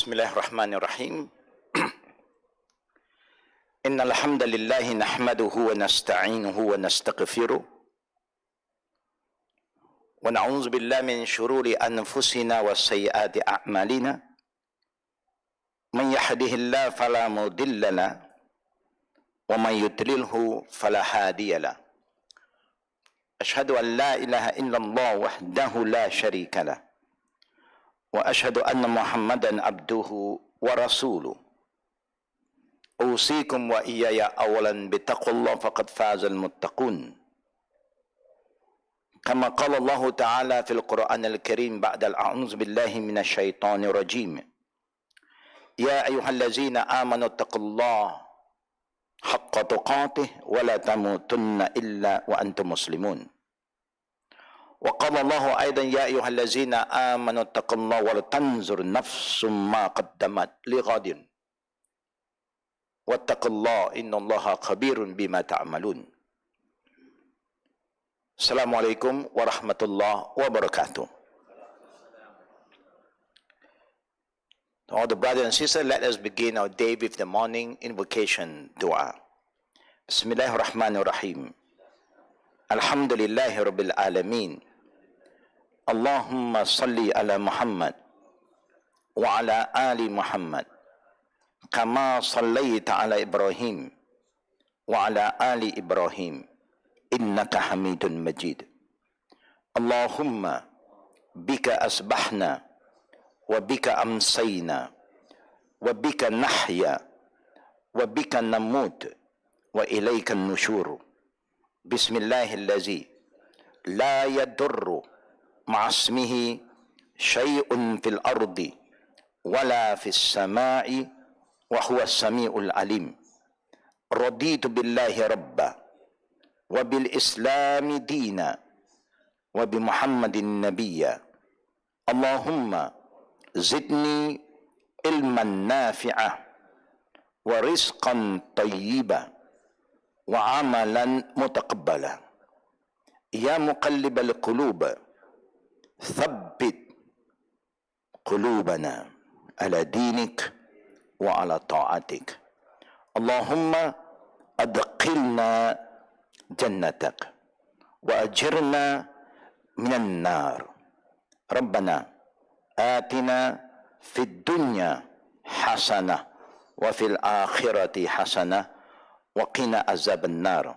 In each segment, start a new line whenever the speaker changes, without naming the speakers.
Bismillahirrahmanirrahim. Innal hamdalillah nahmaduhu wa nasta'inuhu wa nastaghfiruh wa na'udzu billahi min shururi anfusina wa sayyiati a'malina. Man yahdihillahu fala mudilla lahu wa man yudlilhu fala hadiya lahu. Ashhadu an la ilaha illallah wahdahu la syarika lahu wa ashhadu anna Muhammadan abduhu wa rasuluh. Usikum wa iyaya awalan bittaqullah faqad fazal muttaqun. Kama qala Allah Ta'ala fil Qur'an al-Karim ba'da a'udzu billahi minasy syaithanir rajim. Ya ayyuhallazina amanu taqullaha haqqa tuqatih wa la tamutunna illa wa antum muslimun. Wa qala Allah aidan ya ayyuhallazina amanu taqullaha wa tanzur nafsum ma qaddamat lighadin. Wattaqullaha innallaha khabirun bima ta'malun. Assalamualaikum warahmatullahi wabarakatuh. All the brothers and sisters, let us begin our day with the morning invocation dua. Bismillahirrahmanirrahim. Alhamdulillahi rabbil alamin. Allahumma salli ala Muhammad wa ala ali Muhammad kama sallaita ala Ibrahim wa ala ali Ibrahim innaka hamidun majid. Allahumma bika asbahna wa bika amsayna wa bika nahya wa bika namut wa ilayka nushur. Bismillahillazi la yadurru ma'asmihi syai'un fil ardi wala fis sama'i wa huwa as-sami'ul alim. Raditu billahi rabba wa bil islami dina wa bi Muhammadin nabiyya. Allahumma zidni ilman nafi'a wa rizqan tayyiba wa amalan mutaqabbala. Ya muqallibal qulub thabbit qulubana ala dinik wa ala ta'atik. Allahumma adkhilna jannatak wa ajirna minan nar. Rabbana atina fid dunya hasanah wa fil akhirati hasanah wa qina azaban nar.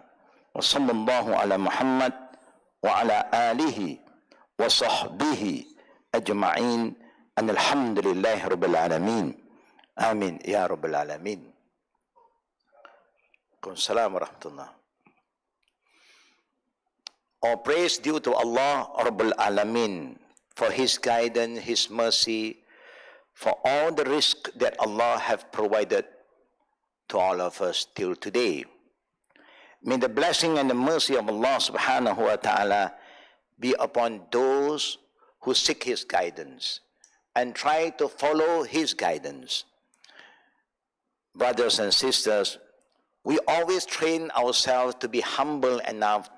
Wa sallallahu ala Muhammad wa ala alihi wa sahbihi ajma'in. Alhamdulillahi rabbil alamin. Amin ya rabbil alamin. Assalamualaikum warahmatullahi. All praise due to Allah Rabbul Alamin for His guidance, His mercy, for all the risk that Allah have provided to all of us till today. May the blessing and the mercy of Allah subhanahu wa ta'ala be upon those who seek His guidance and try to follow His guidance. Brothers and sisters, we always train ourselves to be humble enough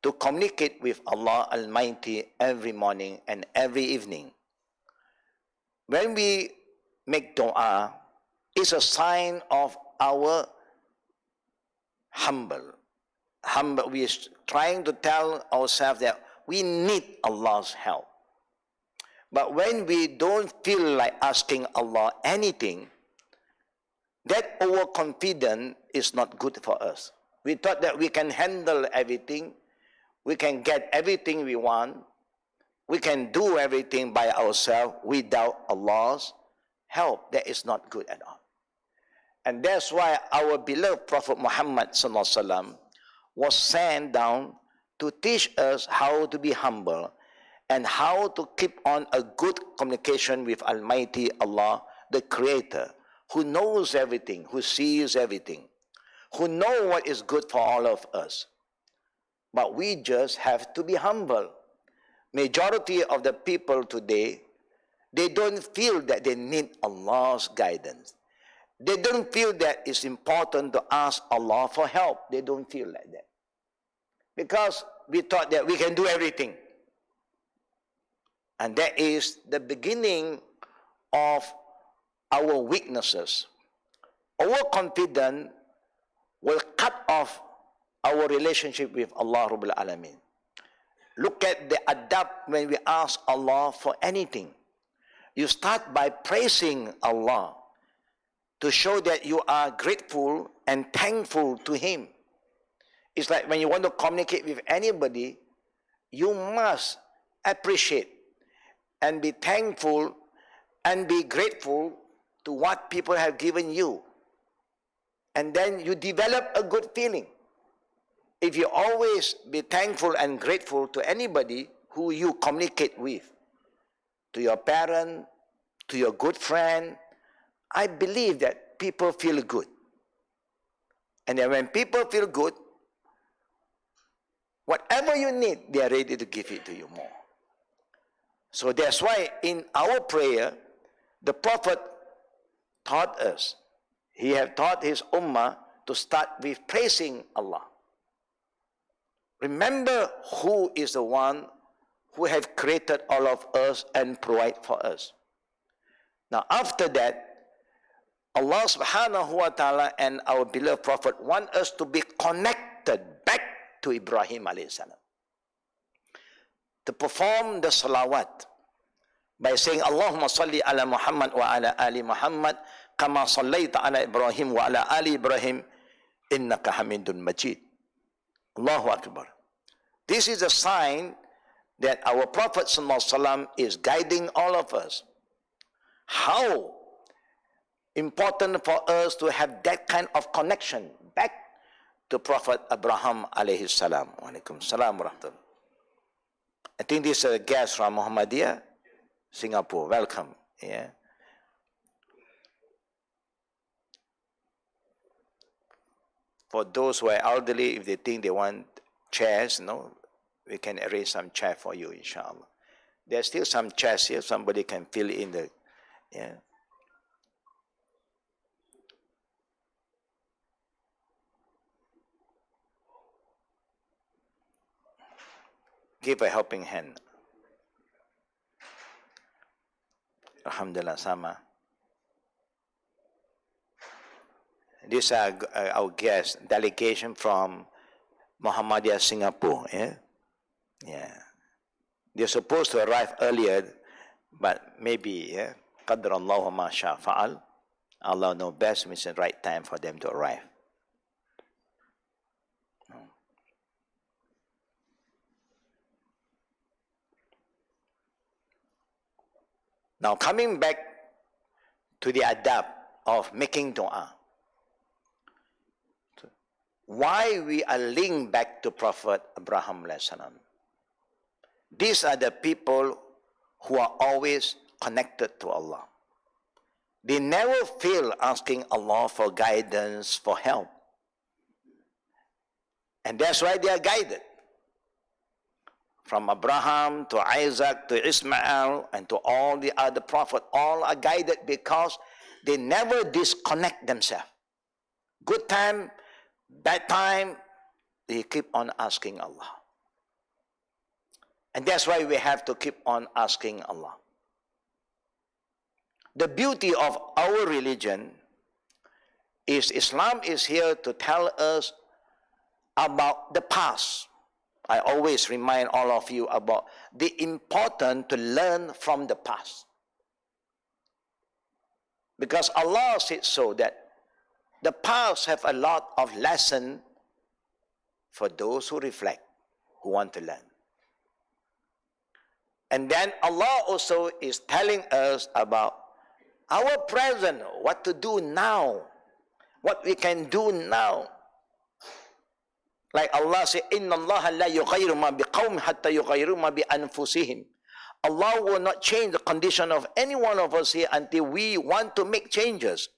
to communicate with Allah Almighty every morning and every evening. When we make dua, it's a sign of our humble. We are trying to tell ourselves that we need Allah's help. But when we don't feel like asking Allah anything, that overconfidence is not good for us. We thought that we can handle everything, we can get everything we want, we can do everything by ourselves without Allah's help. That is not good at all. And that's why our beloved Prophet Muhammad sallallahu alaihi wasallam was sent down to teach us how to be humble and how to keep on a good communication with Almighty Allah, the Creator, who knows everything, who sees everything, who knows what is good for all of us. But we just have to be humble. Majority of the people today, they don't feel that they need Allah's guidance. They don't feel that it's important to ask Allah for help. They don't feel like that. Because we thought that we can do everything. And that is the beginning of our weaknesses. Overconfidence will cut off our relationship with Allah Rabbul Alameen. Look at the adab when we ask Allah for anything. You start by praising Allah to show that you are grateful and thankful to Him. It's like when you want to communicate with anybody, you must appreciate and be thankful and be grateful to what people have given you. And then you develop a good feeling. If you always be thankful and grateful to anybody who you communicate with, to your parent, to your good friend, I believe that people feel good. And then when people feel good, whatever you need, they are ready to give it to you more. So that's why in our prayer, the Prophet taught us, he had taught his ummah to start with praising Allah. Remember who is the one who has created all of us and provide for us. Now after that, Allah subhanahu wa ta'ala and our beloved Prophet want us to be connected back to Ibrahim alayhi salam. To perform the salawat by saying Allahumma salli ala Muhammad wa ala ali Muhammad kama sallaita ala Ibrahim wa ala ali Ibrahim innaka hamidun majid. Allahu Akbar. This is a sign that our Prophet ﷺ is guiding all of us. How important for us to have that kind of connection back to Prophet Abraham alayhi salam. Wa alaikum salam wa rahmatullah. I think this is a guest from Muhammadiyah, Singapore. Welcome. Yeah. For those who are elderly, if they think they want chairs, we can arrange some chair for you, inshallah. There's still some chairs here. Somebody can fill in the, yeah. Give a helping hand. Alhamdulillah, sama. These are our guests, delegation from Muhammadiyah Singapore. Yeah? Yeah. They're supposed to arrive earlier, but maybe, yeah, Qadr Allahu ma sha fa'al. Allah knows best when it's the right time for them to arrive. Now coming back to the adab of making dua. Why we are linked back to Prophet Abraham alayhi salam. These are the people who are always connected to Allah. They never fail asking Allah for guidance, for help. And that's why they are guided. From Abraham to Isaac to Ismail and to all the other prophets, all are guided because they never disconnect themselves. Good time, bad time, they keep on asking Allah. And that's why we have to keep on asking Allah. The beauty of our religion is Islam is here to tell us about the past. I always remind all of you about the importance to learn from the past. Because Allah said so that the past have a lot of lesson for those who reflect, who want to learn. And then Allah also is telling us about our present, what to do now, what we can do now. Like Allah said, Inna Allah la yughayyiru ma biqawmin hatta yughayyiru ma bi anfusihim. Allah will not change the condition of any one of us here until we want to make changes.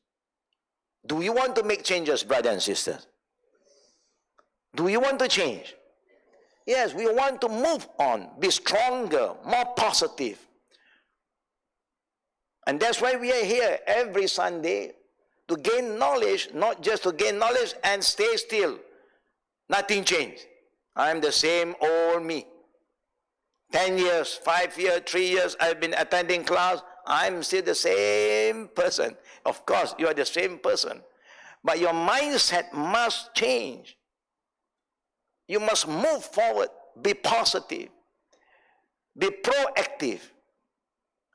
Do you want to make changes, brothers and sisters? Do you want to change? Yes, we want to move on, be stronger, more positive. And that's why we are here every Sunday to gain knowledge, not just to gain knowledge and stay still. Nothing changed. I'm the same old me. 10 years, 5 years, 3 years, I've been attending class. I'm still the same person. Of course, you are the same person. But your mindset must change. You must move forward, be positive, be proactive.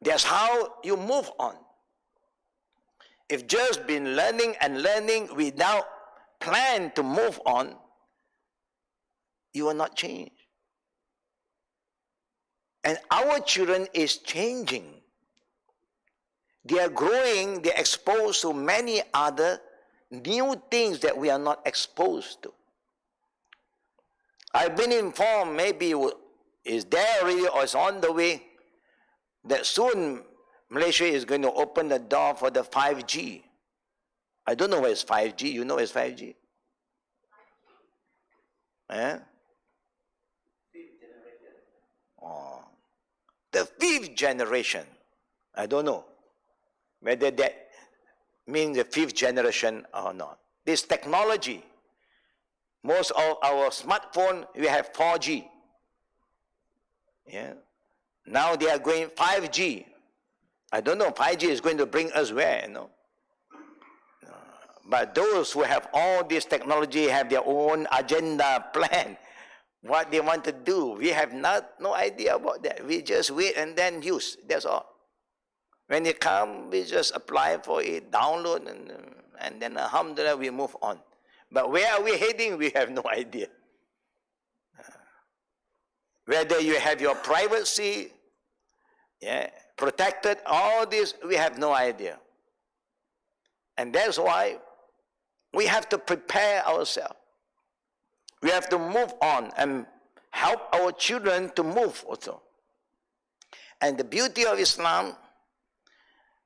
That's how you move on. If just been learning and learning without plan to move on, you will not change. And our children is changing. They are growing, they are exposed to many other new things that we are not exposed to. I've been informed, maybe is there already or is on the way, that soon Malaysia is going to open the door for the 5G. I don't know what is 5G. You know what is 5G? Eh? Oh. The 5th generation. I don't know whether that means the 5th generation or not. This technology, most of our smartphone, we have 4G. Yeah. Now they are going 5G. I don't know, 5G is going to bring us where, you know. But those who have all this technology have their own agenda plan, what they want to do. We have no idea about that. We just wait and then use, that's all. When it comes, we just apply for it, download, and then alhamdulillah, we move on. But where are we heading? We have no idea. Whether you have your privacy, yeah, protected, all this, we have no idea. And that's why we have to prepare ourselves. We have to move on and help our children to move also. And the beauty of Islam,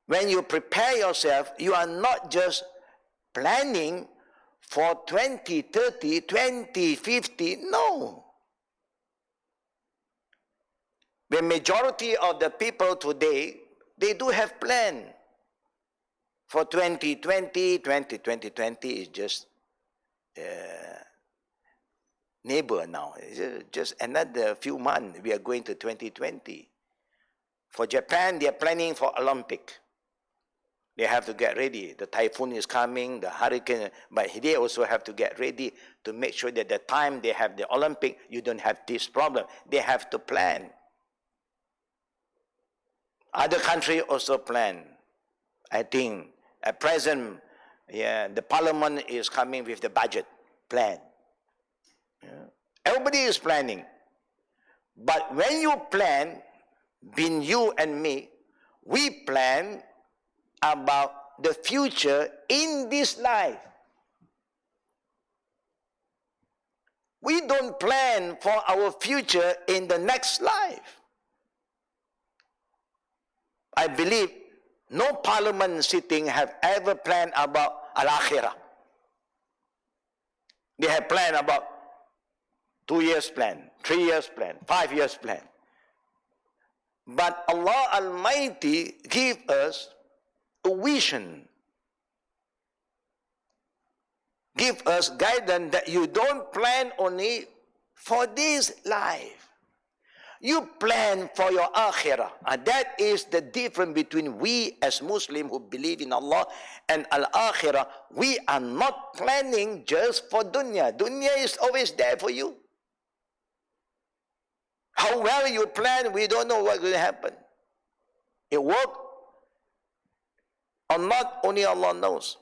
when you prepare yourself, you are not just planning for 2030, 2050, no. The majority of the people today, they do have plan for 2020. 2020 is just neighbor now. It's just another few months, we are going to 2020. For Japan, they are planning for Olympic. They have to get ready. The typhoon is coming, the hurricane, but they also have to get ready to make sure that the time they have the Olympic, you don't have this problem. They have to plan. Other countries also plan. I think at present, yeah, the parliament is coming with the budget plan. Yeah. Everybody is planning. But when you plan, being you and me, we plan about the future in this life. We don't plan for our future in the next life. I believe no parliament sitting have ever planned about Al-Akhirah. They have planned about 2 years plan, 3 years plan, 5 years plan. But Allah Almighty give us a vision. Give us guidance that you don't plan only for this life. You plan for your akhirah. And that is the difference between we as Muslims who believe in Allah and al-akhirah. We are not planning just for dunya. Dunya is always there for you. How well you plan, we don't know what will happen. It work or not, only Allah knows.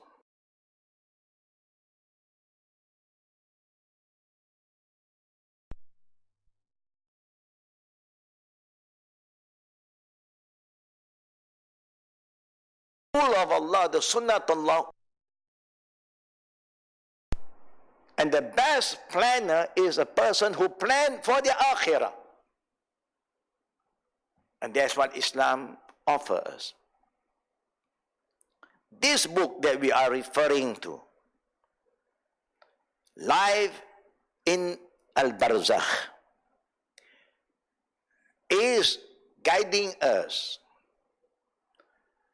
Of Allah, the sunnah of Allah. And the best planner is a person who plans for the akhirah. And that's what Islam offers us. This book that we are referring to, Life in Al-Barzakh, is guiding us.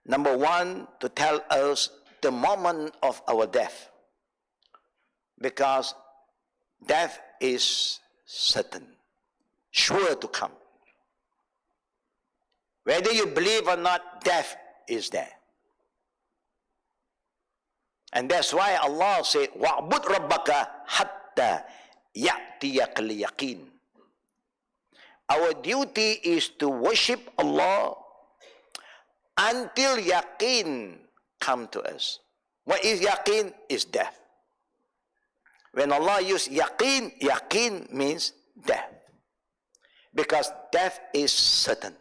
Number one, to tell us the moment of our death. Because death is certain, sure to come. Whether you believe or not, death is there. And that's why Allah said, وَعْبُدْ رَبَّكَ حَتَّى يَأْتِيَكَ الْيَقِينَ. Our duty is to worship Allah until yaqeen come to us. What is yaqeen? Is death. When Allah used yaqeen, yaqeen means death. Because death is certain,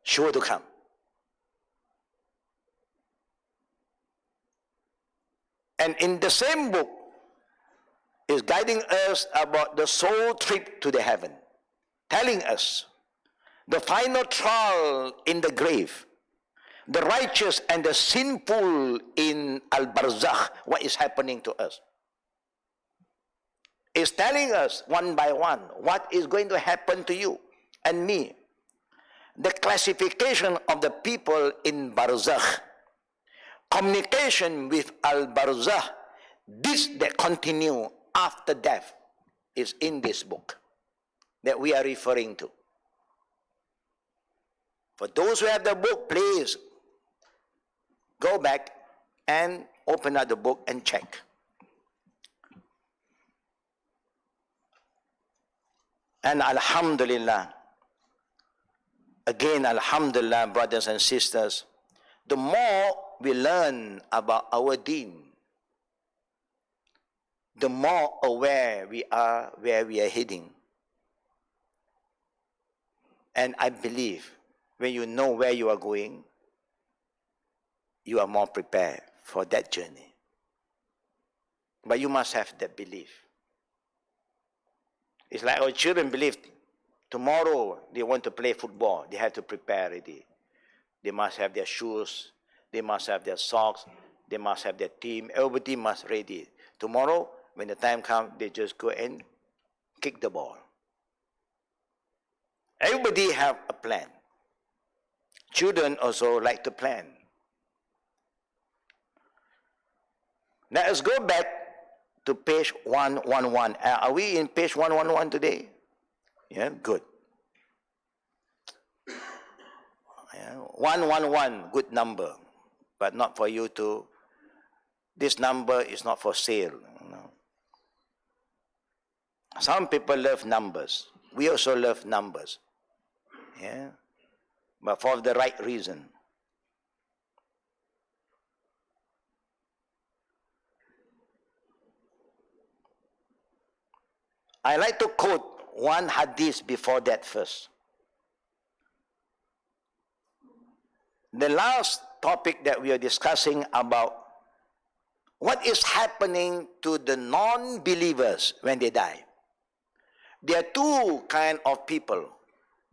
sure to come. And in the same book is guiding us about the soul trip to the heaven, telling us the final trial in the grave, the righteous and the sinful in Al-Barzakh, what is happening to us. Is telling us one by one what is going to happen to you and me. The classification of the people in Barzakh, communication with Al-Barzakh, this that continue after death is in this book that we are referring to. For those who have the book, please go back and open up the book and check. And Alhamdulillah, again Alhamdulillah, brothers and sisters, the more we learn about our deen, the more aware we are where we are heading. And I believe when you know where you are going, you are more prepared for that journey. But you must have that belief. It's like our children believe tomorrow they want to play football. They have to prepare already. They must have their shoes. They must have their socks. They must have their team. Everybody must ready. Tomorrow, when the time comes, they just go and kick the ball. Everybody have a plan. Children also like to plan. Let us go back to page 111. Are we in page 111 today? Yeah, good. Yeah, 111, good number. But not for you to, this number is not for sale. No. Some people love numbers. We also love numbers. Yeah, but for the right reason. I like to quote one hadith before that first. The last topic that we are discussing about what is happening to the non-believers when they die. There are two kinds of people,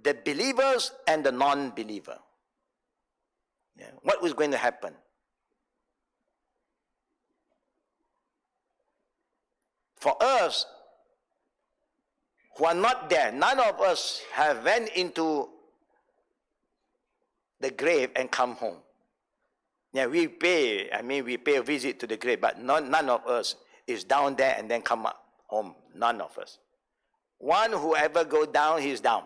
the believers and the non-believer. Yeah. What was going to happen? For us, who are not there, none of us have went into the grave and come home. Yeah, we pay a visit to the grave, but none of us is down there and then come up home. None of us. One who ever go down, he's down.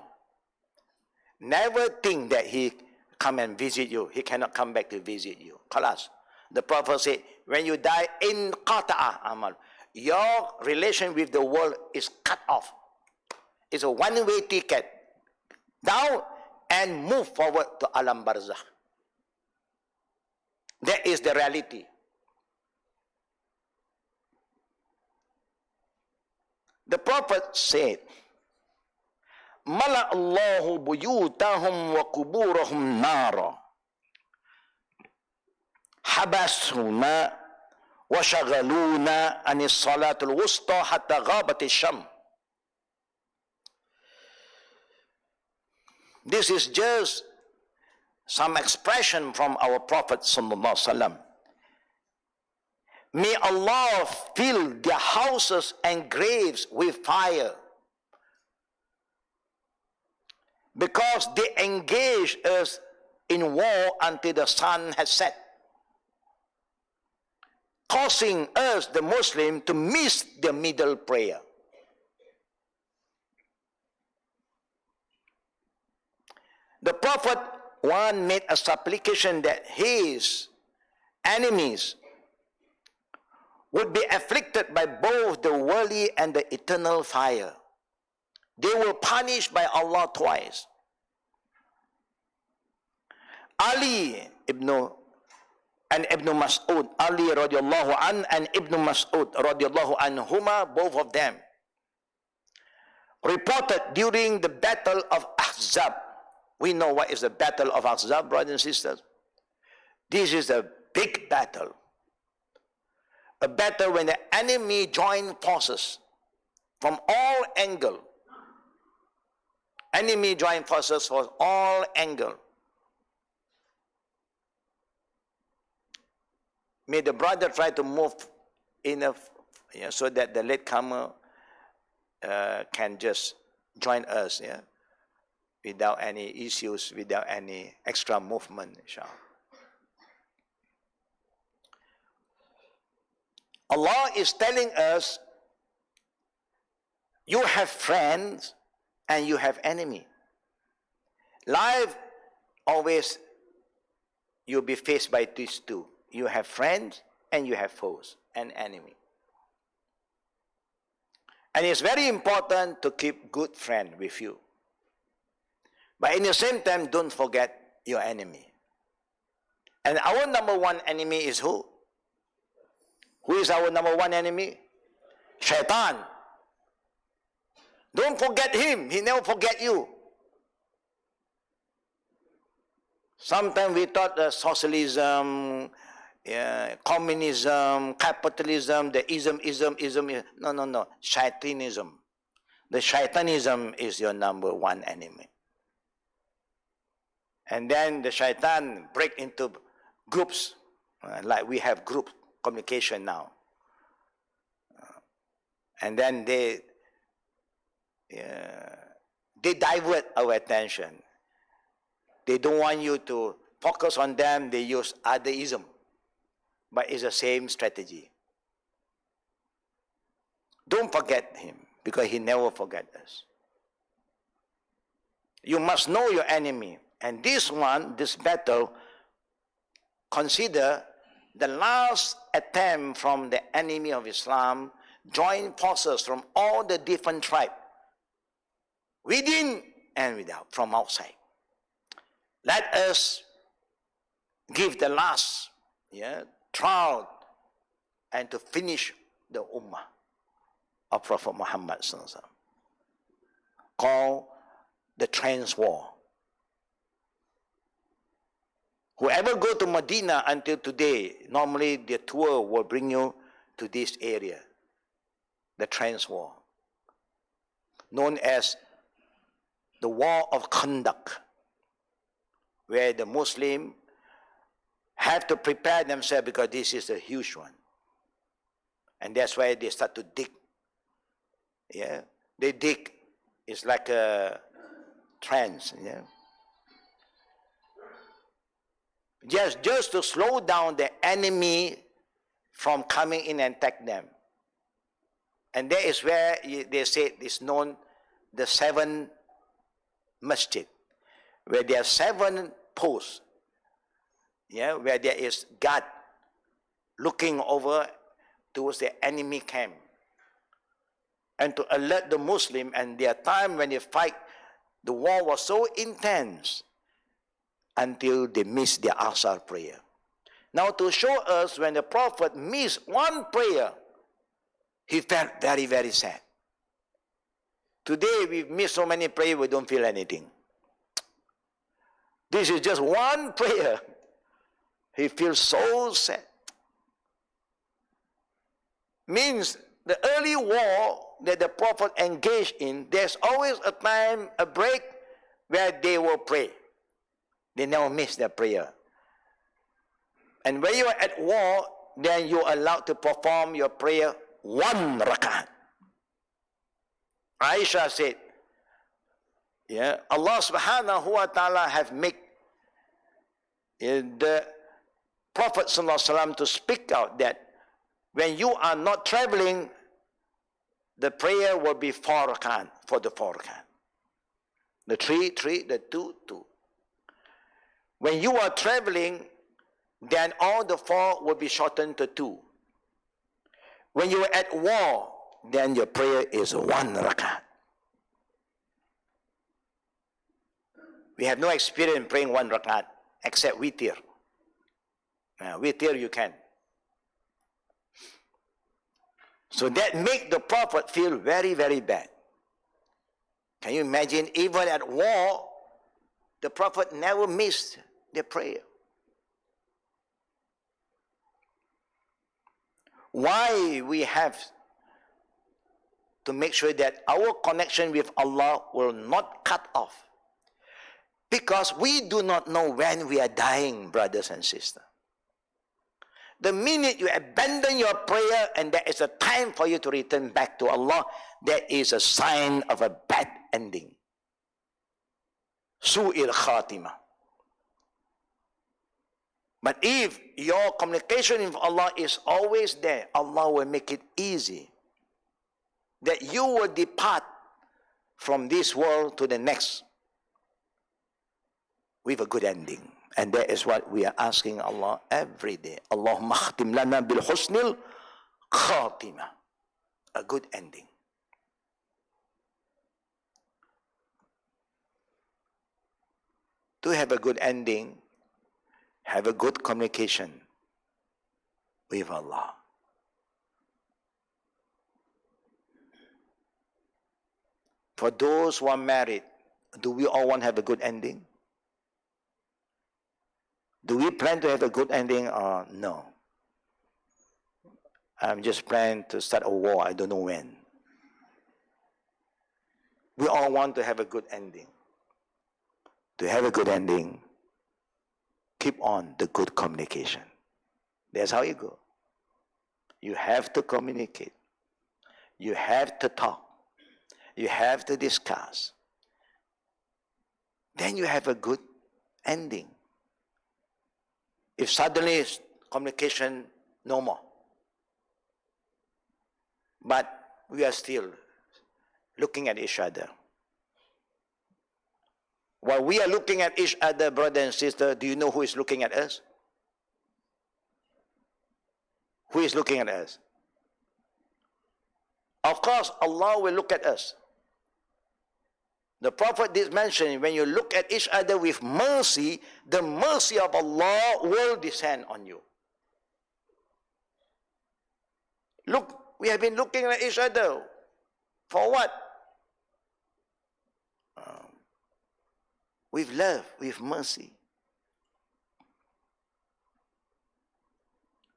Never think that he come and visit you. He cannot come back to visit you. Khalas. The Prophet said, when you die, in qata'a amal, your relation with the world is cut off. It's a one-way ticket. Down and move forward to Al-Barzakh. That is the reality. The Prophet said, Mala Allahu buyutahum wa kuburahum nara. Habasuna wa shagaluna anis salatul wusta hatta ghabat sham. This is just some expression from our Prophet sallallahu alaihi wasallam. May Allah fill their houses and graves with fire, because they engage us in war until the sun has set, causing us, the Muslim, to miss the middle prayer. The Prophet one made a supplication that his enemies would be afflicted by both the worldly and the eternal fire. They were punished by Allah twice. Ali ibn Mas'ud, Ali radiallahu an and Ibn Mas'ud radiallahu anhuma, both of them, reported during the battle of Ahzab. We know what is the battle of Ahzab, brothers and sisters. This is a big battle. A battle when the enemy joined forces from all angles. Enemy joined forces from all angles. May the brother try to move enough, so that the latecomer can just join us, without any issues, without any extra movement, inshallah. Allah is telling us, you have friends and you have enemy. Life always you'll be faced by these two. You have friends and you have foes and enemy. And it's very important to keep good friend with you. But in the same time, don't forget your enemy. And our number one enemy is who? Who is our number one enemy? Shaitan. Don't forget him. He never forget you. Sometimes we thought socialism, communism, capitalism, the ism. No. Shaitanism. The shaitanism is your number one enemy. And then the shaitan break into groups, like we have group communication now. And then they divert our attention. They don't want you to focus on them. They use otherism. But it's the same strategy. Don't forget him, because he never forget us. You must know your enemy. And this battle, consider the last attempt from the enemy of Islam, joint forces from all the different tribes, within and without, from outside. Let us give the last trial and to finish the ummah of Prophet Muhammad sallallahu alaihi wasallam, called the Trans War. Whoever go to Medina until today, normally the tour will bring you to this area, the Trans War, known as the War of Conduct, where the Muslim have to prepare themselves, because this is a huge one. And that's why they start to dig. They dig. It's like a trance. Just to slow down the enemy from coming in and attack them. And that is where they say it's known the 7 masjid, where there are 7 posts, where there is God looking over towards the enemy camp, and to alert the Muslim. And their time when they fight, the war was so intense until they missed their Asr prayer. Now, to show us when the Prophet missed one prayer, he felt very, very sad. Today, we miss so many prayers, we don't feel anything. This is just one prayer. He feels so sad. Means the early war that the Prophet engaged in, there's always a time, a break, where they will pray. They never miss their prayer. And when you are at war, then you are allowed to perform your prayer 1 rakat. Aisha said, Allah subhanahu wa ta'ala have made the Prophet sallallahu alaihi wasallam to speak out that when you are not traveling, the prayer will be 4 rakat, for the 4 rakat. The 3, 3, the 2, 2. When you are traveling, then all the 4 will be shortened to 2. When you are at war, then your prayer is 1 rakat. We have no experience praying 1 rakat except witir. Witir you can. So that make the Prophet feel very, very bad. Can you imagine, even at war, the Prophet never missed the prayer. Why we have to make sure that our connection with Allah will not cut off? Because we do not know when we are dying, brothers and sisters. The minute you abandon your prayer and there is a time for you to return back to Allah, that is a sign of a bad ending. Su'il khatima. But if your communication with Allah is always there, Allah will make it easy that you will depart from this world to the next with a good ending. And that is what we are asking Allah every day. Allahumma khtim lana bil husnil khatima. A good ending. To have a good ending, have a good communication with Allah. For those who are married, do we all want to have a good ending? Do we plan to have a good ending or no? I'm just planning to start a war, I don't know when. We all want to have a good ending. To have a good ending, keep on the good communication. That's how you go. You have to communicate. You have to talk. You have to discuss. Then you have a good ending. If suddenly communication no more, but we are still looking at each other. While we are looking at each other, brother and sister, do you know who is looking at us? Who is looking at us? Of course, Allah will look at us. The Prophet did mention, when you look at each other with mercy, the mercy of Allah will descend on you. Look, we have been looking at each other. For what? With love, with mercy.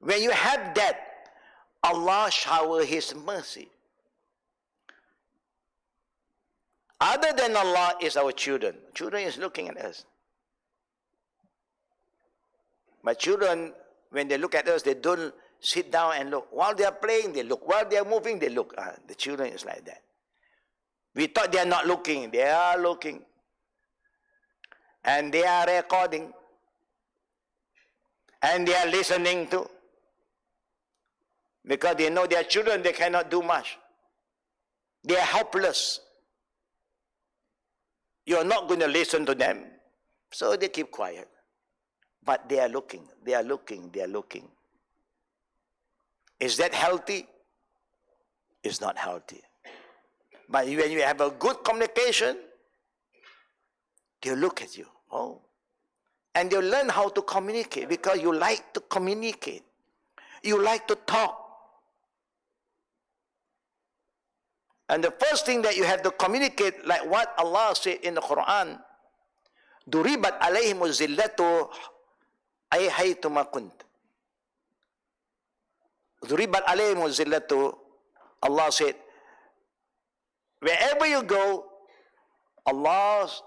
When you have that, Allah shower His mercy. Other than Allah is our children. Children is looking at us. But children, when they look at us, they don't sit down and look. While they are playing, they look. While they are moving, they look. The children is like that. We thought they are not looking. They are looking. And they are recording. And they are listening too. Because they know their children, they cannot do much. They are helpless. You're not going to listen to them. So they keep quiet. But they are looking, they are looking, they are looking. Is that healthy? It's not healthy. But when you have a good communication, they'll look at you. Oh. And they'll learn how to communicate because you like to communicate. You like to talk. And the first thing that you have to communicate, like what Allah said in the Quran, Duribat alayhimu zillatu ay haytuma kunt. Duribat alayhimu zillatu, Allah said, wherever you go, Allah's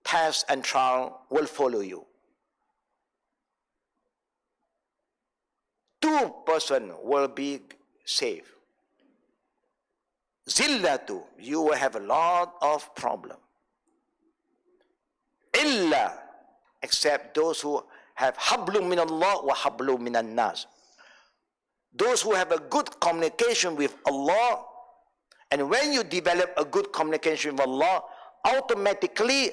test and trial will follow you. 2 persons will be saved. Zillatu, you will have a lot of problem. Illa, except those who have hablum min Allah wa hablum min nas. Those who have a good communication with Allah, and when you develop a good communication with Allah, automatically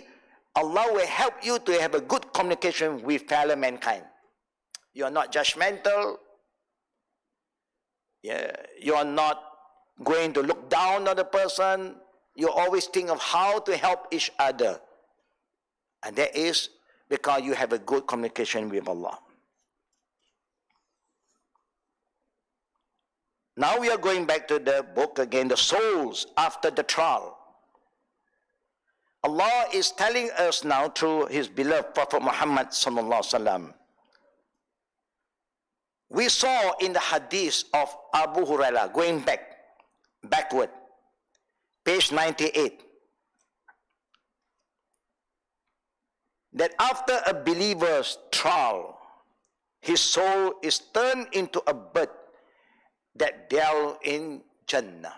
Allah will help you to have a good communication with fellow mankind. You are not judgmental. Yeah, you are not going to look down on the person. You always think of how to help each other. And that is because you have a good communication with Allah. Now we are going back to the book again, the souls after the trial. Allah is telling us now through His beloved Prophet Muhammad sallallahu alaihi wasallam. We saw in the hadith of Abu Hurairah, going backward, page 98, that after a believer's trial, his soul is turned into a bird that dwell in Jannah.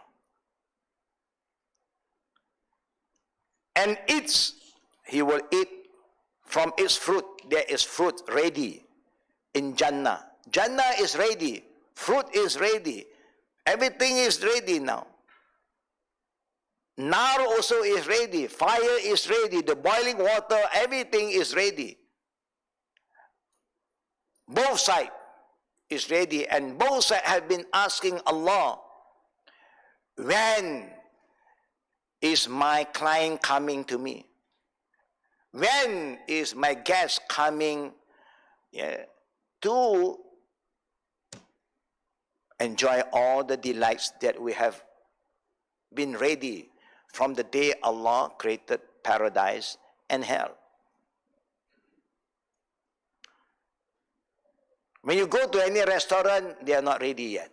And he will eat from its fruit. There is fruit ready in Jannah. Jannah is ready. Fruit is ready. Everything is ready now. Nar also is ready. Fire is ready. The boiling water, everything is ready. Both sides is ready. And both sides have been asking Allah, when is my client coming to me? When is my guest coming to enjoy all the delights that we have been ready from the day Allah created paradise and hell? When you go to any restaurant, they are not ready yet.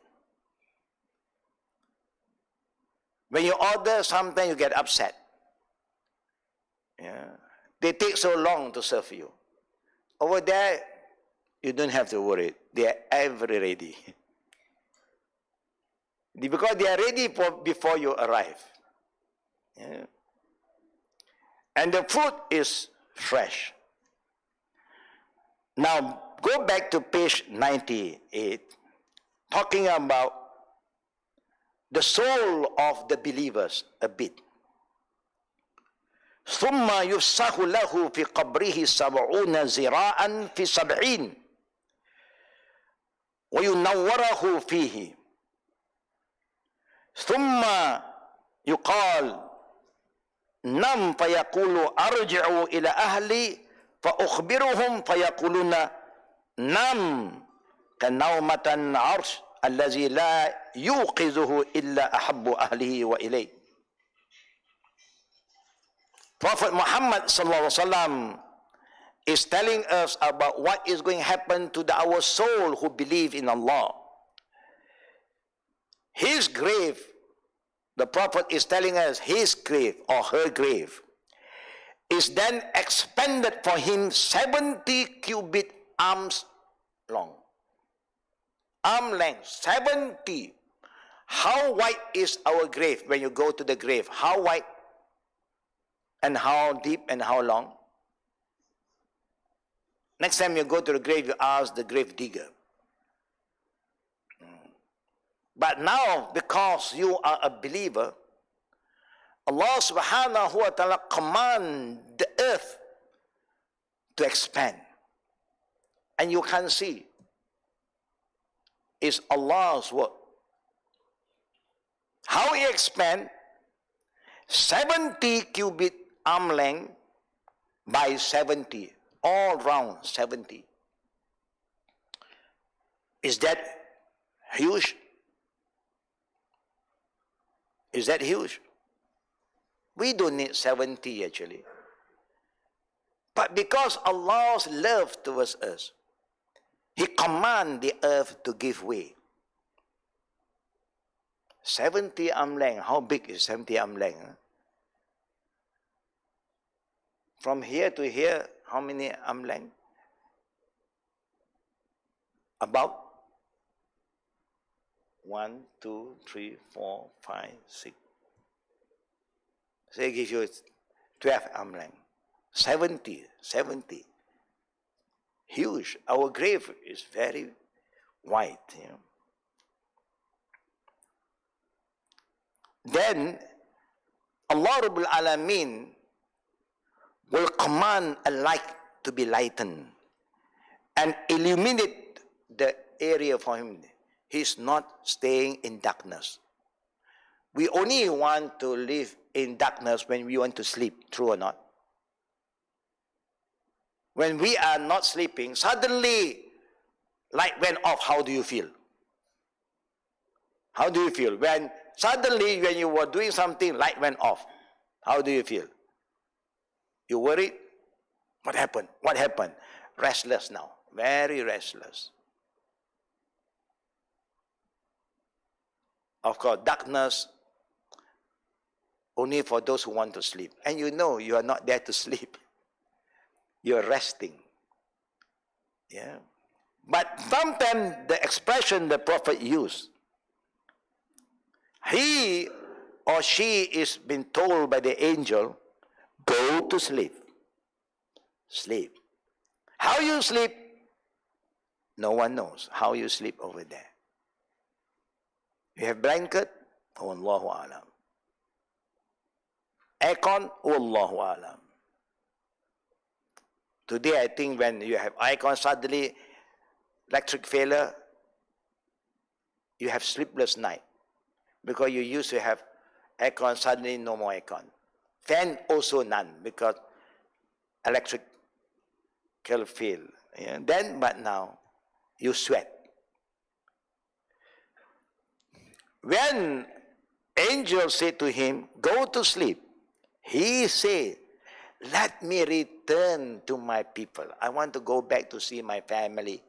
When you order, sometimes you get upset. Yeah. They take so long to serve you. Over there, you don't have to worry. They are ever ready. Because they are ready before you arrive. Yeah. And the fruit is fresh. Now, go back to page 98, talking about the soul of the believers a bit. ثم يفسح له في قبره 70 ذراعا في 70 وينوره فيه ثم يقال نم فيقول أرجع إلى أهلي فأخبرهم فيقولون نم كنومة العرش الذي لا يوقظه إلا أحب أهله وإليه. Prophet Muhammad sallallahu alaihi wasallam is telling us about what is going to happen to our soul who believe in Allah. His grave, the Prophet is telling us, his grave or her grave is then expanded for him 70 cubit arms long. Arm length, 70. How wide is our grave when you go to the grave? How wide and how deep and how long? Next time you go to the grave, you ask the grave digger. But now, because you are a believer, Allah subhanahu wa ta'ala command the earth to expand. And you can see, it's Allah's work. How He expand? 70 cubit arm length by 70, all round 70. Is that huge? Is that huge? We don't need 70 actually. But because Allah's love towards us, He commands the earth to give way. 70 arm length. How big is 70 arm length? From here to here, how many arm length? About 1, 2, 3, 4, 5, 6. So it gives you 12 arm length. 70. Huge. Our grave is very wide. You know. Then Allah Rabbul Alameen will command a light to be lightened and illuminate the area for him. He's not staying in darkness. We only want to live in darkness when we want to sleep, true or not? When we are not sleeping, suddenly light went off. How do you feel? How do you feel? When suddenly when you were doing something, light went off. How do you feel? You worried? What happened? What happened? Restless now. Very restless. Of course, darkness only for those who want to sleep. And you know you are not there to sleep. You are resting. Yeah. But sometimes the expression the prophet used, he or she is being told by the angel, go to sleep. Sleep. How you sleep? No one knows how you sleep over there. You have blanket? Oh, Allahu Alam. Aircon? Oh, Allahu Alam. Today, I think when you have aircon, suddenly electric failure, you have sleepless night. Because you used to have aircon, suddenly no more aircon. Fan also none, because electric can fail. Yeah? But now, you sweat. When angel said to him, go to sleep, he said, let me return to my people. I want to go back to see my family.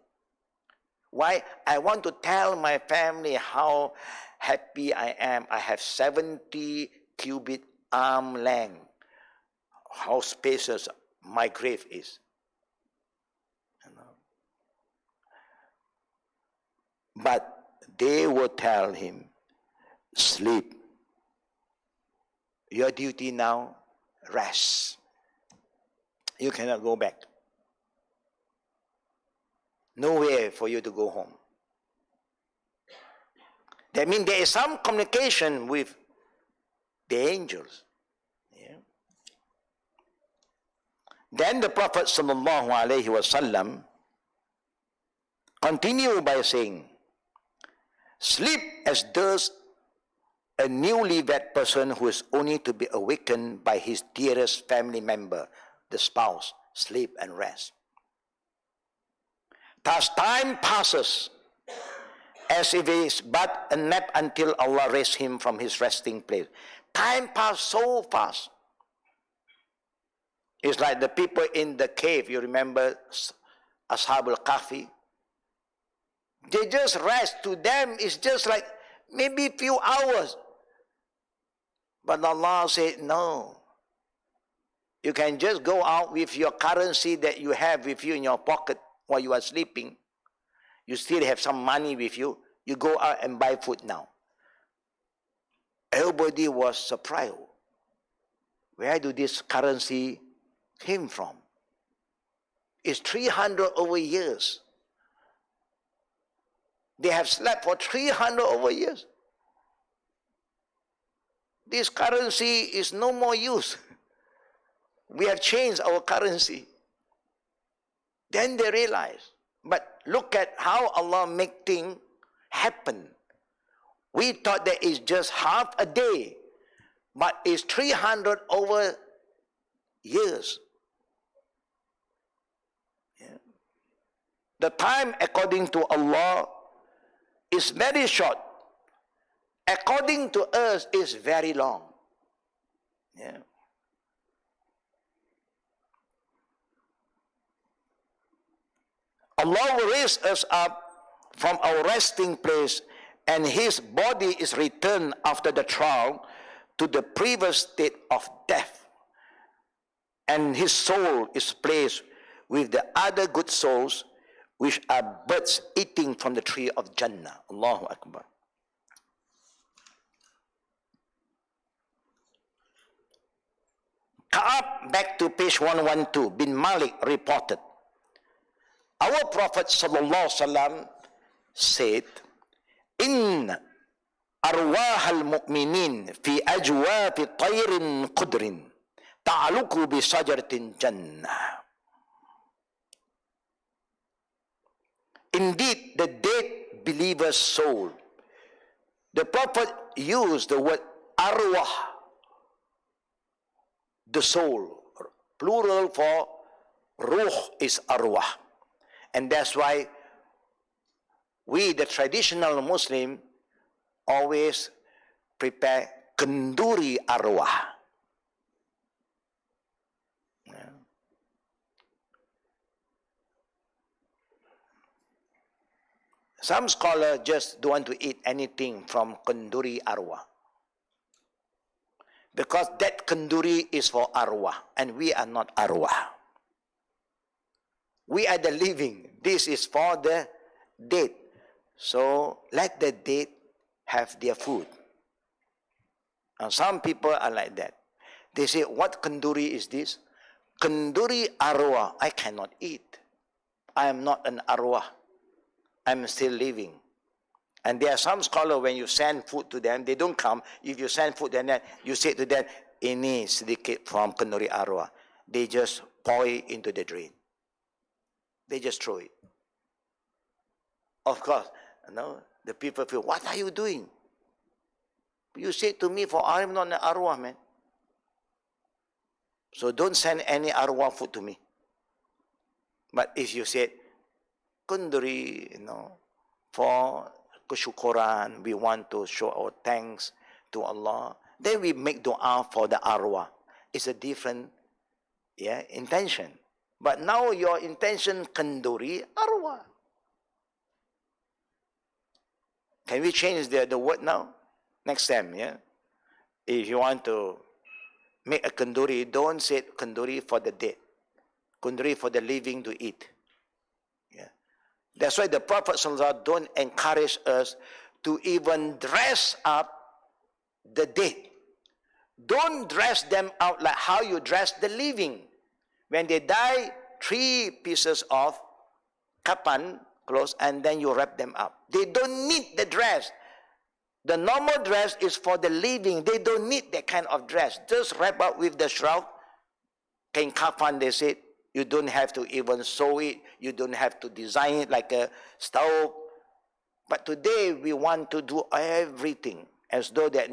Why? I want to tell my family how happy I am. I have 70 cubit arm length. How spacious my grave is. You know? But they will tell him, sleep. Your duty now, rest. You cannot go back. No way for you to go home. That means there is some communication with the angels. Yeah. Then the Prophet sallallahu alaihi wasallam continued by saying, sleep as does a newly wed person who is only to be awakened by his dearest family member, the spouse. Sleep and rest. Thus time passes as if it is but a nap until Allah raises him from his resting place. Time passed so fast. It's like the people in the cave. You remember Ashab al-Kahfi? They just rest. To them, it's just like maybe a few hours. But Allah said, no. You can just go out with your currency that you have with you in your pocket while you are sleeping. You still have some money with you. You go out and buy food now. Everybody was surprised. Where do this currency came from? It's 300 over years. They have slept for 300 over years. This currency is no more use. We have changed our currency. Then they realize. But look at how Allah make things happen. We thought that it's just half a day, but it's 300 over years. Yeah. The time according to Allah is very short. According to us is very long. Yeah. Allah will raise us up from our resting place, and his body is returned after the trial to the previous state of death. And his soul is placed with the other good souls, which are birds eating from the tree of Jannah. Allahu Akbar. Ka'ab, back to page 112, bin Malik reported, our Prophet sallallahu alaihi wasallam said, "In arwah al-mu'minin fi ajwaf tayrin qudrin ta'aluku bi sajaratin jannah. Indeed, the dead believer's soul. The Prophet used the word arwah, the soul. Plural for ruh is arwah. And that's why we, the traditional Muslim, always prepare kenduri arwah. Some scholars just don't want to eat anything from kenduri arwah, because that kenduri is for arwah, and we are not arwah. We are the living. This is for the dead. So let the dead have their food. And some people are like that. They say, what kenduri is this? Kenduri arwah, I cannot eat. I am not an arwah. I'm still living. And there are some scholars, when you send food to them, they don't come. If you send food to them, you say to them, ini sedikit from kenduri arwah. They just pour it into the drain. They just throw it. Of course, the people feel, what are you doing? You say to me, for I am not an arwah, man. So don't send any arwah food to me. But if you say, kenduri, for kesyukuran, we want to show our thanks to Allah, then we make dua for the arwah. It's a different intention. But now your intention, kenduri arwah. Can we change the word now? Next time, if you want to make a kenduri, don't say kenduri for the dead. Kenduri for the living to eat. That's why the Prophet ﷺ don't encourage us to even dress up the dead. Don't dress them out like how you dress the living. When they die, 3 pieces of kapan clothes, and then you wrap them up. They don't need the dress. The normal dress is for the living. They don't need that kind of dress. Just wrap up with the shroud. Kain kafan, they said. You don't have to even sew it. You don't have to design it like a stove. But today we want to do everything as though that,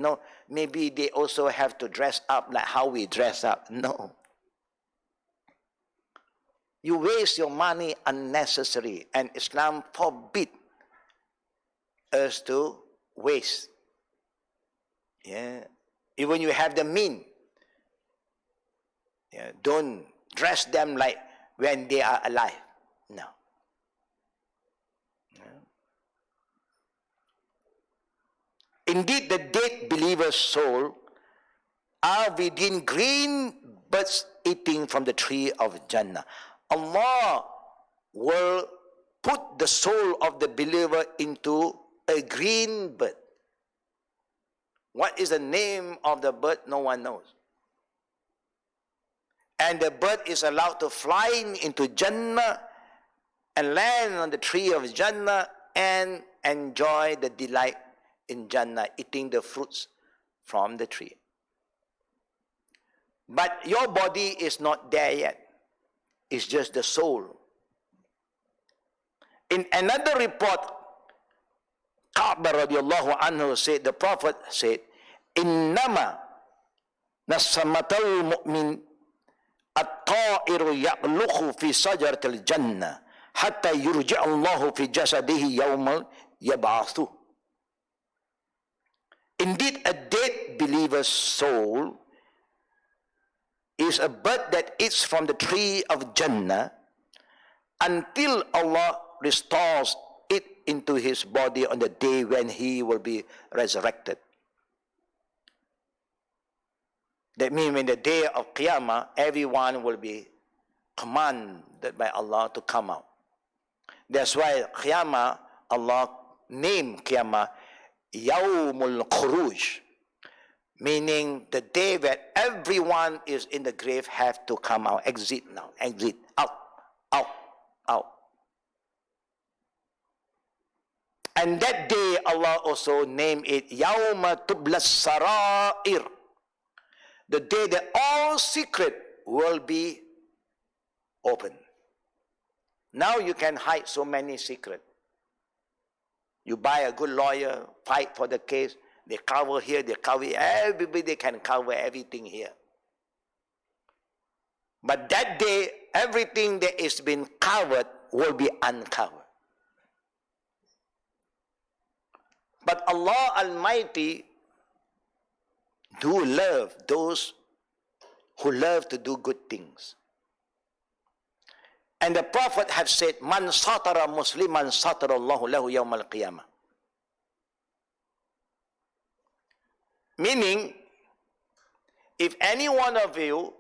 maybe they also have to dress up like how we dress up. No. You waste your money unnecessary, and Islam forbid us to waste. Even you have the mean. Don't dress them like when they are alive. No. Indeed, the dead believer's soul are within green birds eating from the tree of Jannah. Allah will put the soul of the believer into a green bird. What is the name of the bird? No one knows. And the bird is allowed to fly into Jannah and land on the tree of Jannah and enjoy the delight in Jannah, eating the fruits from the tree. But your body is not there yet. It's just the soul. In another report, Ka'b radiallahu anhu said, the Prophet said, Innama nasamatal mu'min at-ta'iru ya'luhu fi sajaratil jannah hatta yurji'allahu fi jasadihi yawmal yab'athu. Indeed, a dead believer's soul is a bird that eats from the tree of Jannah until Allah restores it into his body on the day when he will be resurrected. That means when the day of Qiyamah, everyone will be commanded by Allah to come out. That's why Qiyamah, Allah named Qiyamah Yawmul Khuruj, meaning the day where everyone is in the grave have to come out, exit now, exit, out, out, out. And that day Allah also named it Yawma Tublas Sarair, the day that all secret will be open. Now you can hide so many secrets. You buy a good lawyer, fight for the case, they cover here, they cover here. Everybody can cover everything here. But that day, everything that is been covered will be uncovered. But Allah Almighty do love those who love to do good things. And the Prophet have said, Man satara musliman satara Allahu lahu yawm al-qiyamah. Meaning, if any one of you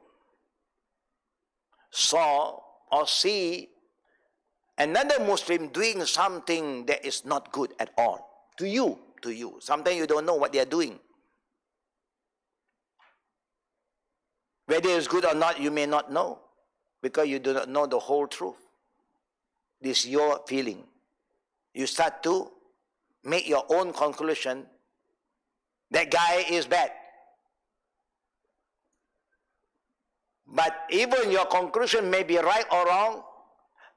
saw or see another Muslim doing something that is not good at all, to you, sometimes you don't know what they are doing. Whether it's good or not, you may not know, because you do not know the whole truth. This is your feeling. You start to make your own conclusion. That guy is bad. But even your conclusion may be right or wrong,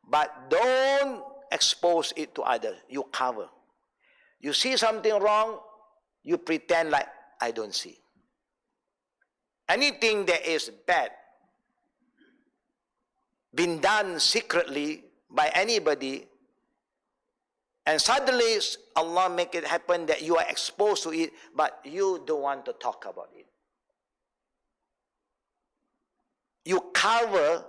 but don't expose it to others. You cover. You see something wrong, you pretend like I don't see. Anything that is bad, been done secretly by anybody, and suddenly Allah make it happen that you are exposed to it, but you don't want to talk about it. You cover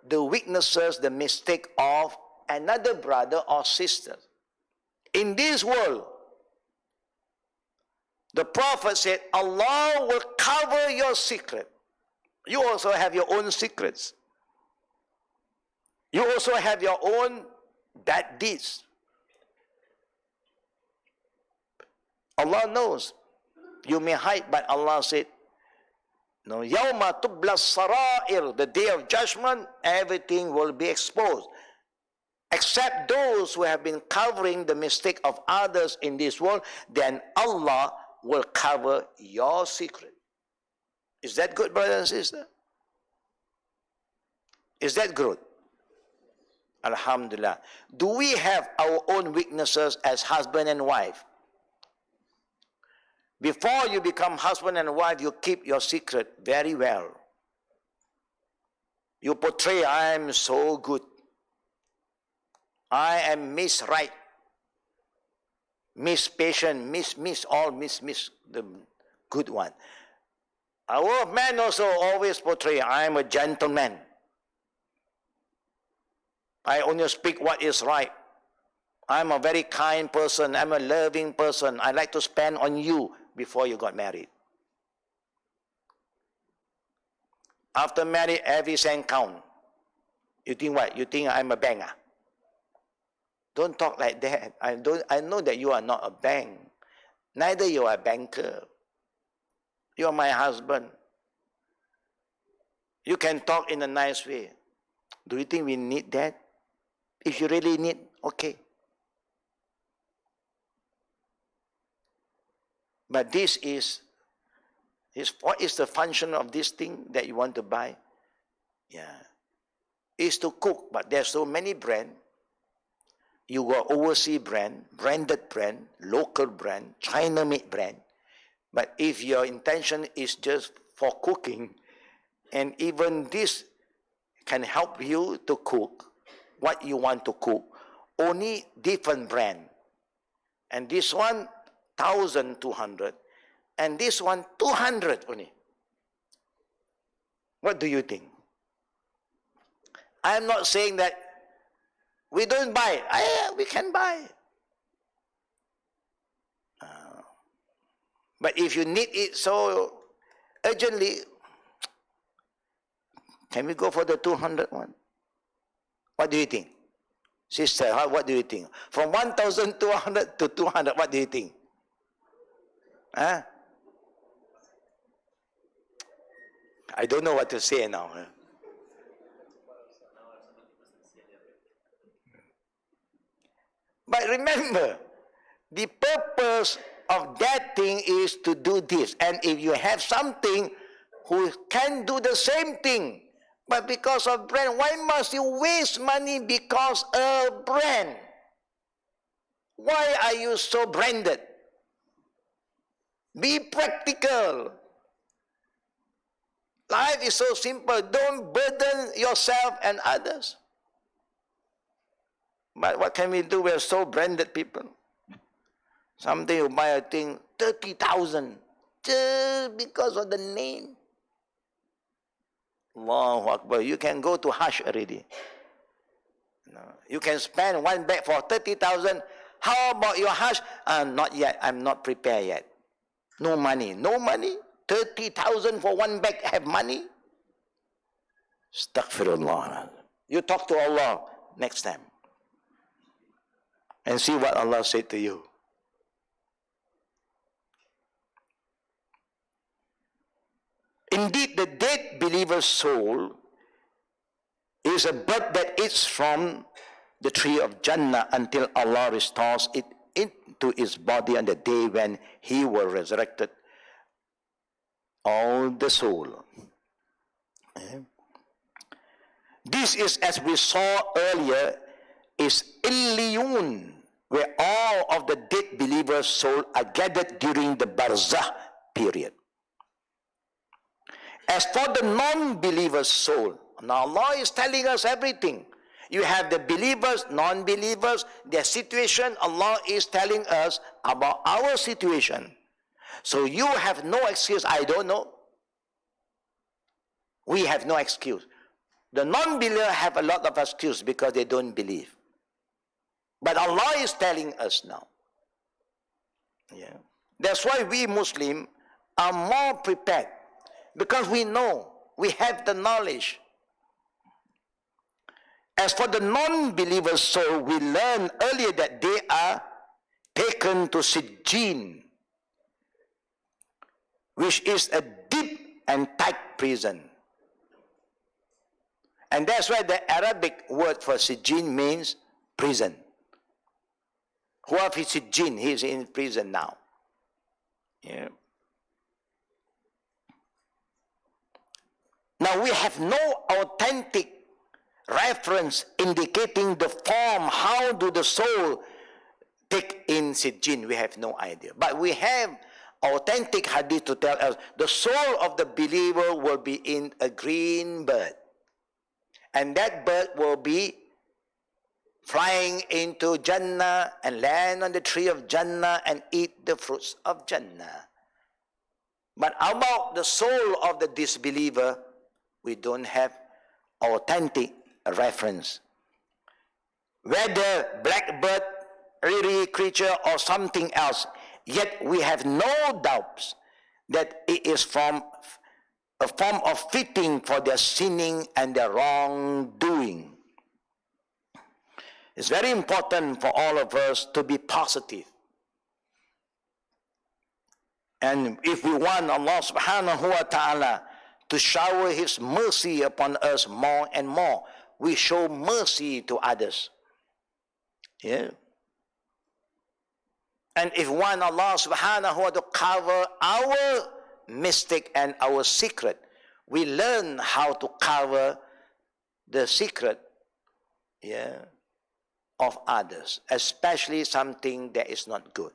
the weaknesses, the mistake of another brother or sister. In this world, the Prophet said, Allah will cover your secret. You also have your own secrets. You also have your own bad deeds. Allah knows. You may hide, but Allah said, no, yawma tubla sarair, the day of judgment, everything will be exposed. Except those who have been covering the mistake of others in this world, then Allah will cover your secret. Is that good, brother and sister? Is that good? Alhamdulillah. Do we have our own weaknesses as husband and wife? Before you become husband and wife, you keep your secret very well. You portray, I am so good. I am Miss Right. Miss Patient, Miss, the good one. Our men also always portray, I am a gentleman. I only speak what is right. I'm a very kind person. I'm a loving person. I like to spend on you before you got married. After marriage, every cent count. You think what? You think I'm a banker? Don't talk like that. I know that you are not a bank. Neither you are a banker. You are my husband. You can talk in a nice way. Do you think we need that? If you really need, okay. But this is what is the function of this thing that you want to buy? Yeah. Is to cook, but there's so many brands. You got overseas brand, branded brand, local brand, China-made brand. But if your intention is just for cooking, and even this can help you to cook what you want to cook, only different brand. And this one, 1,200. And this one, 200 only. What do you think? I'm not saying that we don't buy. We can buy. But if you need it so urgently, can we go for the 200 one? What do you think? Sister, what do you think? From 1,200 to 200, what do you think? Huh? I don't know what to say now. But remember, the purpose of that thing is to do this. And if you have something who can do the same thing, but because of brand. Why must you waste money because of brand? Why are you so branded? Be practical. Life is so simple. Don't burden yourself and others. But what can we do? We are so branded people. Something you buy a thing, 30,000, just because of the name. Allahu Akbar. You can go to Hajj already. You can spend one bag for 30,000. How about your Hajj? Not yet. I'm not prepared yet. No money. No money? 30,000 for one bag. Have money? Astaghfirullah. You talk to Allah next time. And see what Allah said to you. Indeed, the dead believer's soul is a bird that eats from the tree of Jannah until Allah restores it into its body on the day when He will resurrect all the soul. This is, as we saw earlier, is Illiyun, where all of the dead believer's soul are gathered during the Barzakh period. As for the non-believer's soul, now Allah is telling us everything. You have the believers, non-believers, their situation. Allah is telling us about our situation. So you have no excuse. I don't know. We have no excuse. The non-believer have a lot of excuse because they don't believe. But Allah is telling us now. Yeah. That's why we Muslims are more prepared. Because we know, we have the knowledge. As for the non-believer's soul, we learned earlier that they are taken to Sijjin, which is a deep and tight prison. And that's why the Arabic word for Sijjin means prison. Huwa fi Sijjin, he is in prison now. Yeah. Now we have no authentic reference indicating the form, how do the soul take in Sijjin. We have no idea. But we have authentic hadith to tell us the soul of the believer will be in a green bird. And that bird will be flying into Jannah and land on the tree of Jannah and eat the fruits of Jannah. But about the soul of the disbeliever, we don't have authentic reference. Whether blackbird, eerie creature, or something else, yet we have no doubts that it is from a form of fitting for their sinning and their wrongdoing. It's very important for all of us to be positive. And if we want Allah subhanahu wa ta'ala to shower His mercy upon us more and more, we show mercy to others. Yeah. And if we want Allah subhanahu wa ta'ala to cover our mistake and our secret, we learn how to cover the secret, yeah, of others, especially something that is not good.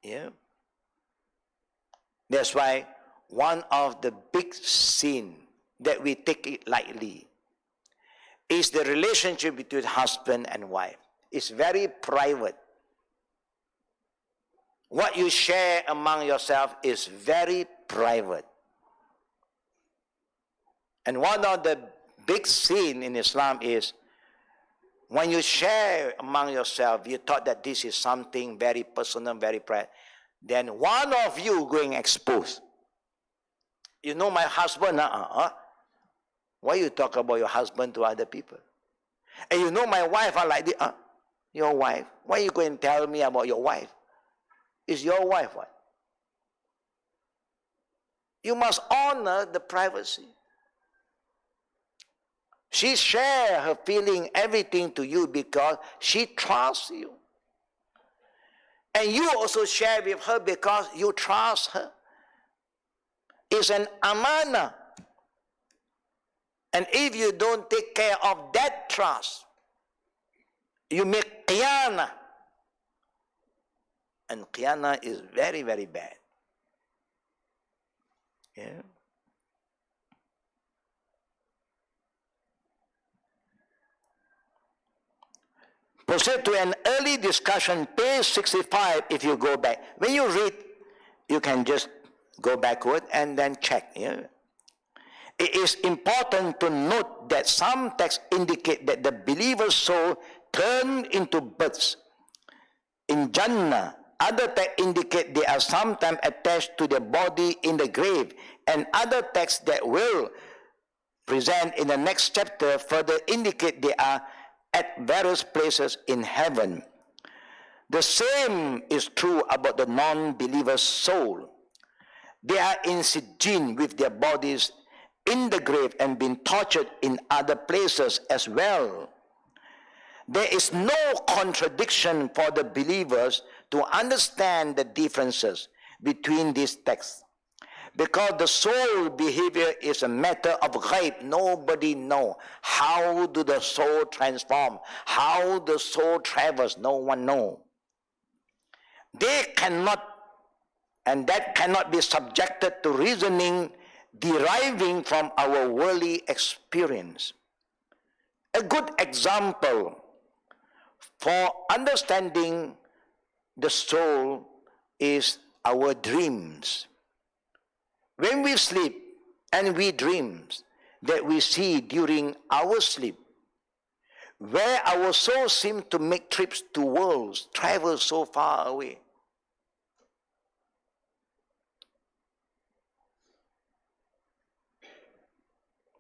Yeah. That's why one of the big sin that we take it lightly is the relationship between husband and wife. It's very private. What you share among yourself is very private. And one of the big sin in Islam is when you share among yourself, you thought that this is something very personal, very private. Then one of you going exposed. You know my husband, why you talk about your husband to other people? And you know my wife, like this, your wife, why you going to tell me about your wife? Is your wife what? You must honor the privacy. She shares her feeling, everything to you because she trusts you. And you also share with her because you trust her. is an amana. And if you don't take care of that trust, you make qiyana. And qiyana is very, very bad. Yeah. Proceed to an early discussion, page 65, if you go back. When you read, you can just go backward and then check. Yeah? It is important to note that some texts indicate that the believer's soul turned into birds in Jannah. Other texts indicate they are sometimes attached to the body in the grave, and other texts that will present in the next chapter further indicate they are at various places in heaven. The same is true about the non-believer's soul. They are in Sijin with their bodies in the grave and being tortured in other places as well. There is no contradiction for the believers to understand the differences between these texts, because the soul behavior is a matter of ghaib. Nobody knows. How do the soul transform? How the soul travels? No one knows. They cannot, and that cannot be subjected to reasoning deriving from our worldly experience. A good example for understanding the soul is our dreams. When we sleep and we dream that we see during our sleep, where our soul seems to make trips to worlds, travel so far away.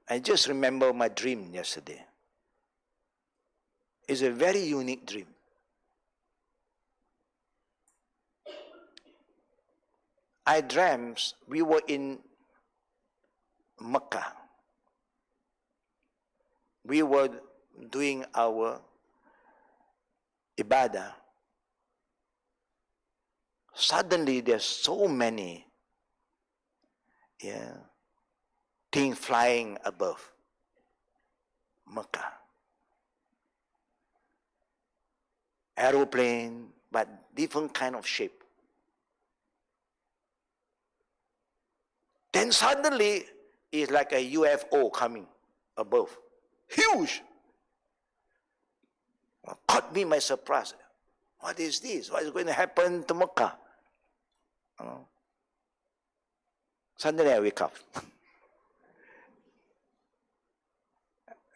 I just remember my dream yesterday. It's a very unique dream. I dreamt we were in Mecca. We were doing our ibadah. Suddenly there's so many things flying above Mecca. Aeroplane, but different kind of shape. Then suddenly, it's like a UFO coming above. Huge! Caught me by surprise. What is this? What is going to happen to Mecca? Suddenly I wake up.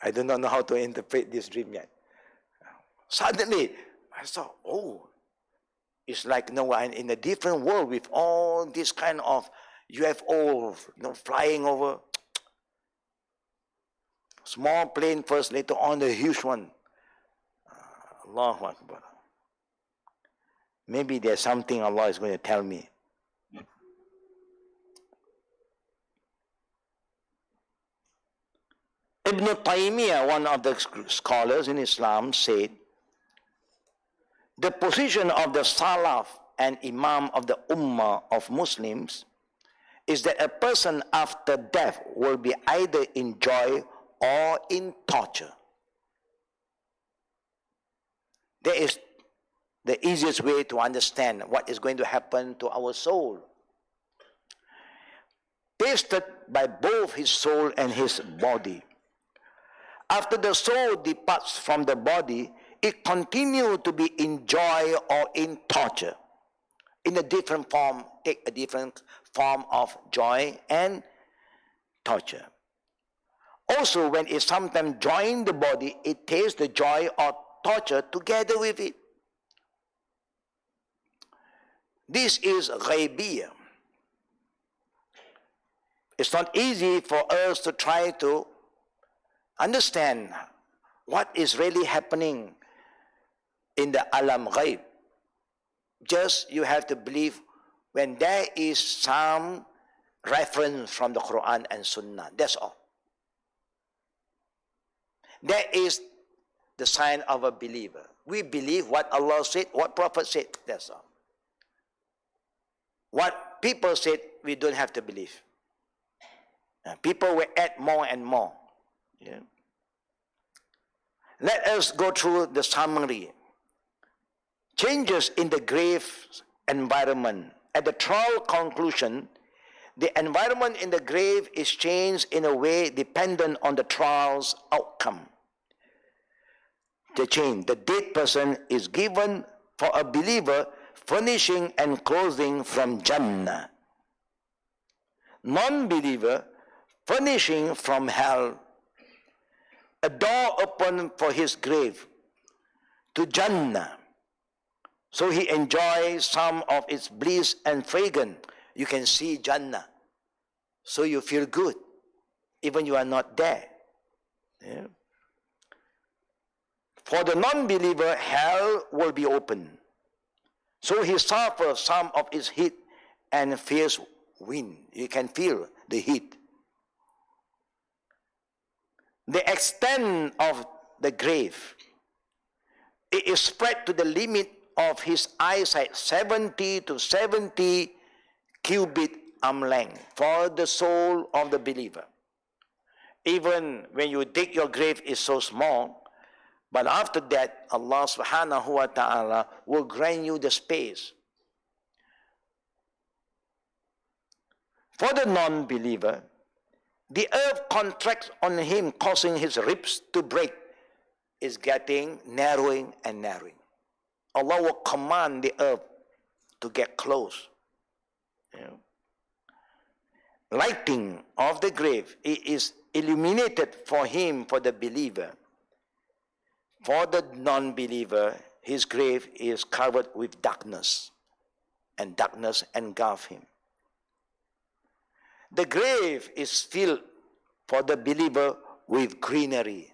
I do not know how to interpret this dream yet. Suddenly, I thought, it's like I'm in a different world with all this kind of UFO, flying over. Small plane first, later on the huge one. Allahu Akbar. Maybe there's something Allah is going to tell me. Ibn Taymiyyah, one of the scholars in Islam, said, the position of the Salaf and Imam of the Ummah of Muslims is that a person after death will be either in joy or in torture. That is the easiest way to understand what is going to happen to our soul. Tasted by both his soul and his body. After the soul departs from the body, it continues to be in joy or in torture. In a different form, take a different form of joy and torture. Also, when it sometimes joins the body, it tastes the joy or torture together with it. This is ghaibiyah. It's not easy for us to try to understand what is really happening in the alam ghaib. Just you have to believe when there is some reference from the Quran and Sunnah. That's all. That is the sign of a believer. We believe what Allah said, what Prophet said. That's all. What people said, we don't have to believe. People will add more and more. Yeah. Let us go through the summary. Changes in the grave environment. At the trial conclusion, the environment in the grave is changed in a way dependent on the trial's outcome. The change. The dead person is given for a believer furnishing and clothing from Jannah. Non-believer furnishing from hell. A door open for his grave to Jannah. So he enjoys some of its bliss and fragrance. You can see Jannah. So you feel good, even you are not there. Yeah. For the non-believer, hell will be open. So he suffers some of its heat and fierce wind. You can feel the heat. The extent of the grave, it is spread to the limit of his eyesight, 70 to 70 cubit arm length for the soul of the believer. Even when you dig your grave is so small, but after that, Allah subhanahu wa ta'ala will grant you the space. For the non-believer, the earth contracts on him, causing his ribs to break. Is getting narrowing and narrowing. Allah will command the earth to get close. Yeah. Lighting of the grave, it is illuminated for him, for the believer. For the non-believer, his grave is covered with darkness, and darkness engulfs him. The grave is filled for the believer with greenery.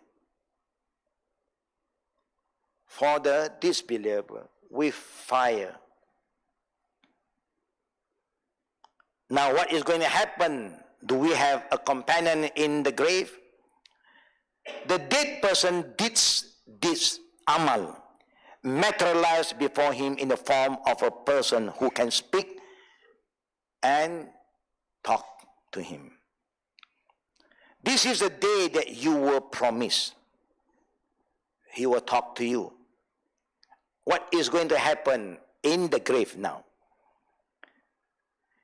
For the disbeliever, with fire. Now what is going to happen? Do we have a companion in the grave? The dead person did this amal, materialized before him in the form of a person who can speak and talk to him. This is the day that you were promised. He will talk to you. What is going to happen in the grave now?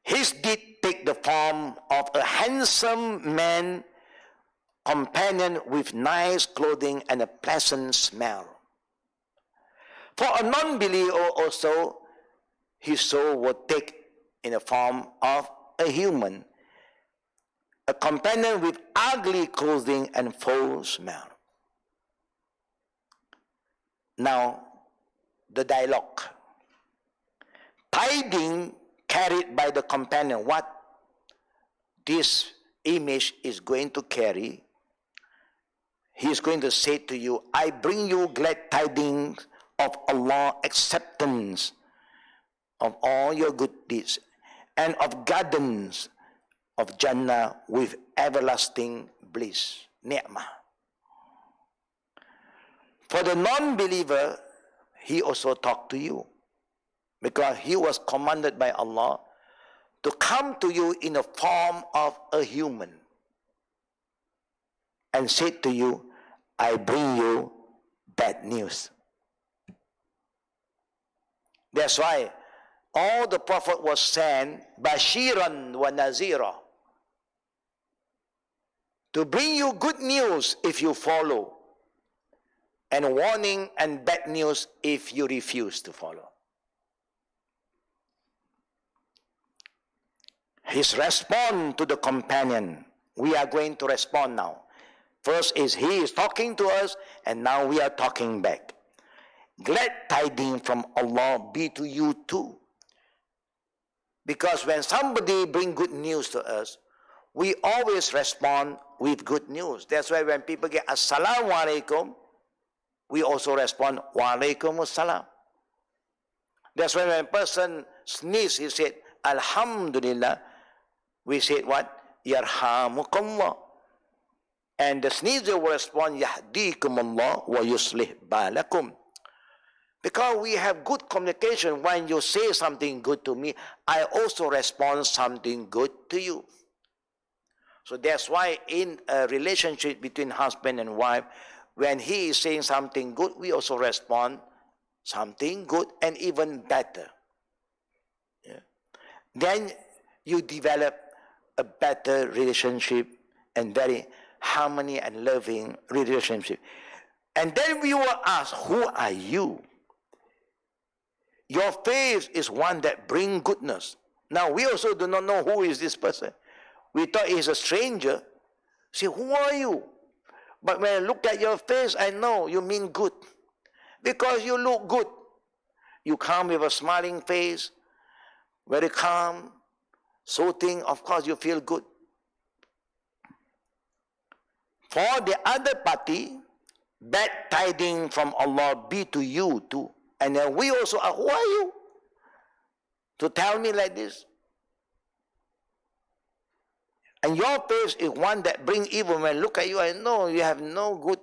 His deed take the form of a handsome man, companion with nice clothing and a pleasant smell. For a non-believer also, his soul will take in the form of a human, a companion with ugly clothing and foul smell. Now, the dialogue. Tidings carried by the companion, what this image is going to carry, he is going to say to you, I bring you glad tidings of Allah acceptance of all your good deeds and of gardens of Jannah with everlasting bliss, ni'mah. For the non-believer, he also talked to you because he was commanded by Allah to come to you in the form of a human and said to you, I bring you bad news. That's why all the Prophet was sent Bashiran wa Nazira, to bring you good news if you follow, and warning and bad news if you refuse to follow. His response to the companion, we are going to respond now. First is he is talking to us, and now we are talking back. Glad tidings from Allah be to you too. Because when somebody brings good news to us, we always respond with good news. That's why when people get Assalamu alaikum, we also respond wa alaikum assalam. That's why when a person sneezes, he said Alhamdulillah, we said what? Yarhamukallah. And the sneezer will respond Yahdikumullah wa yuslih balakum. Because we have good communication. When you say something good to me, I also respond something good to you. So that's why in a relationship between husband and wife, when he is saying something good, we also respond something good and even better. Yeah. Then you develop a better relationship and very harmony and loving relationship. And then we will ask, who are you? Your face is one that brings goodness. Now, we also do not know who is this person. We thought he's a stranger. Say, who are you? But when I look at your face, I know you mean good. Because you look good. You come with a smiling face, very calm, soothing. Of course, you feel good. For the other party, bad tidings from Allah be to you too. And then we also are, who are you? To tell me like this? And your face is one that brings evil. When I look at you, I know you have no good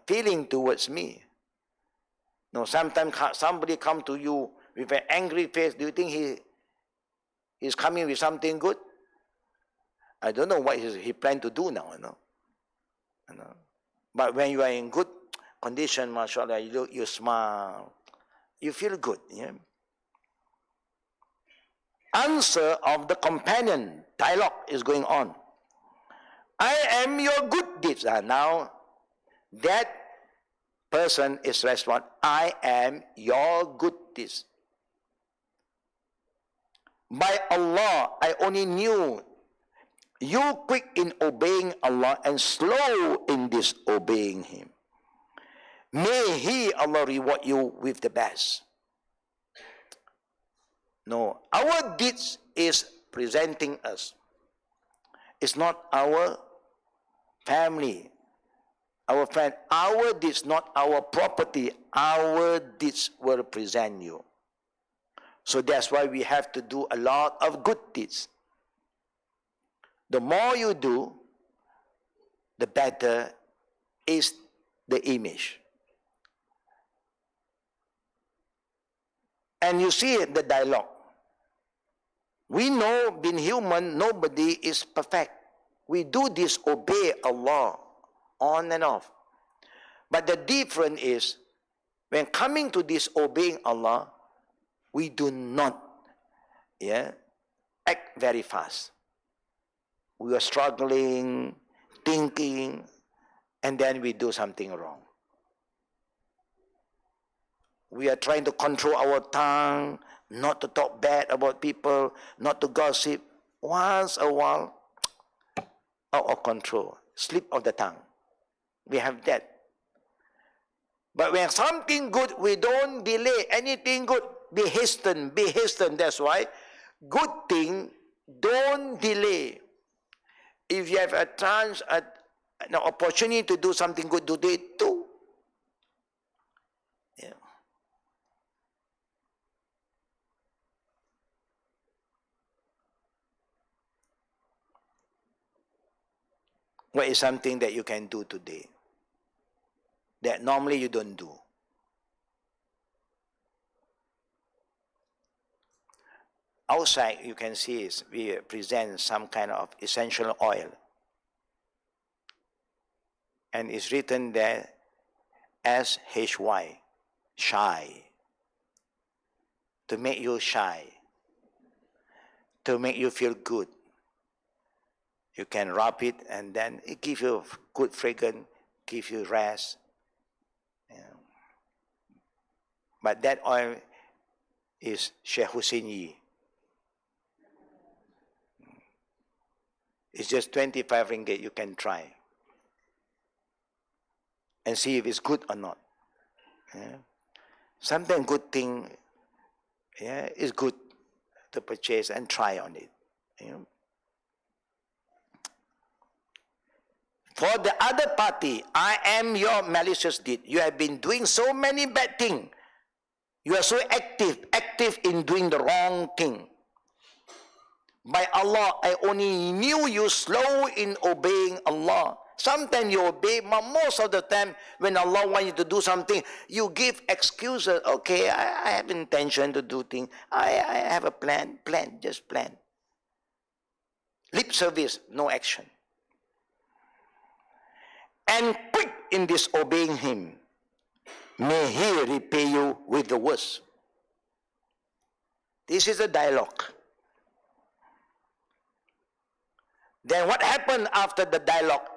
feeling towards me. No, sometimes somebody come to you with an angry face. Do you think he's coming with something good? I don't know what he planned to do now, you know. But when you are in good condition, mashallah, you smile, you feel good. Yeah? Answer of the companion, dialogue is going on. I am your good deeds. Now, that person is responding, I am your good deeds. By Allah, I only knew you quick in obeying Allah and slow in disobeying Him. May He, Allah, reward you with the best. No, our deeds is presenting us. It's not our family, our friend. Our deeds, not our property. Our deeds will present you. So that's why we have to do a lot of good deeds. The more you do, the better is the image. And you see the dialogue. We know, being human, nobody is perfect. We do disobey Allah on and off. But the difference is, when coming to disobeying Allah, we do not act very fast. We are struggling, thinking, and then we do something wrong. We are trying to control our tongue, not to talk bad about people, not to gossip. Once a while, out of control, slip of the tongue. We have that. But when something good, we don't delay anything good. Be hasten, be hasten. That's why good thing, don't delay. If you have a chance, an opportunity to do something good, do it too. Yeah. What is something that you can do today that normally you don't do? Outside, you can see we present some kind of essential oil. And it's written there, S-H-Y, shy. To make you shy. To make you feel good. You can rub it and then it gives you good fragrance, gives you rest. Yeah. But that oil is Sheikh Hussain. It's just 25 ringgit, you can try. And see if it's good or not. Yeah. Sometimes good thing is good to purchase and try on it. Yeah. For the other party, I am your malicious deed. You have been doing so many bad things. You are so active in doing the wrong thing. By Allah, I only knew you slow in obeying Allah. Sometimes you obey, but most of the time, when Allah wants you to do something, you give excuses. Okay, I have intention to do things. I have a plan, just plan. Lip service, no action. And quick in disobeying him, may he repay you with the worst. This is a dialogue. Then what happened after the dialogue?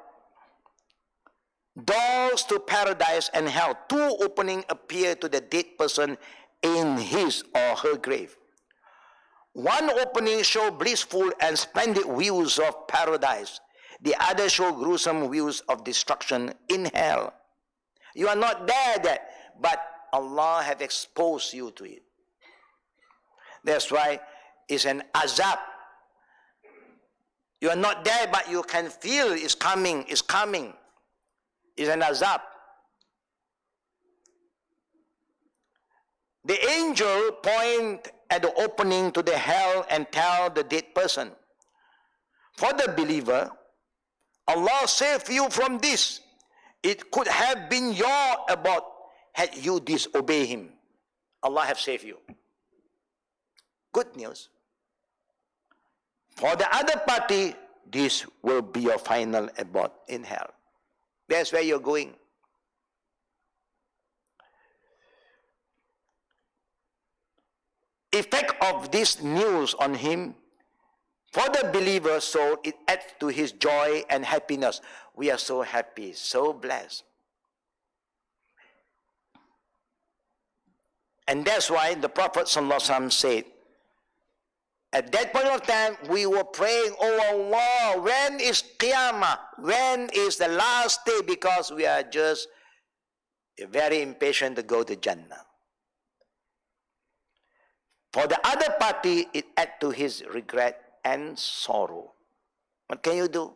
Doors to paradise and hell, two openings appear to the dead person in his or her grave. One opening shows blissful and splendid views of paradise. The other shows gruesome views of destruction in hell. You are not there yet, but Allah has exposed you to it. That's why it's an azab. You are not there, but you can feel it's coming, it's coming. It's an azab. The angel point at the opening to the hell and tell the dead person, for the believer, Allah saved you from this. It could have been your abode had you disobeyed Him. Allah have saved you. Good news. For the other party, this will be your final abode in hell. That's where you're going. Effect of this news on him, for the believer's soul, it adds to his joy and happiness. We are so happy, so blessed. And that's why the Prophet ﷺ said, at that point of time, we were praying, oh Allah, when is Qiyamah? When is the last day? Because we are just very impatient to go to Jannah. For the other party, it adds to his regret and sorrow. What can you do?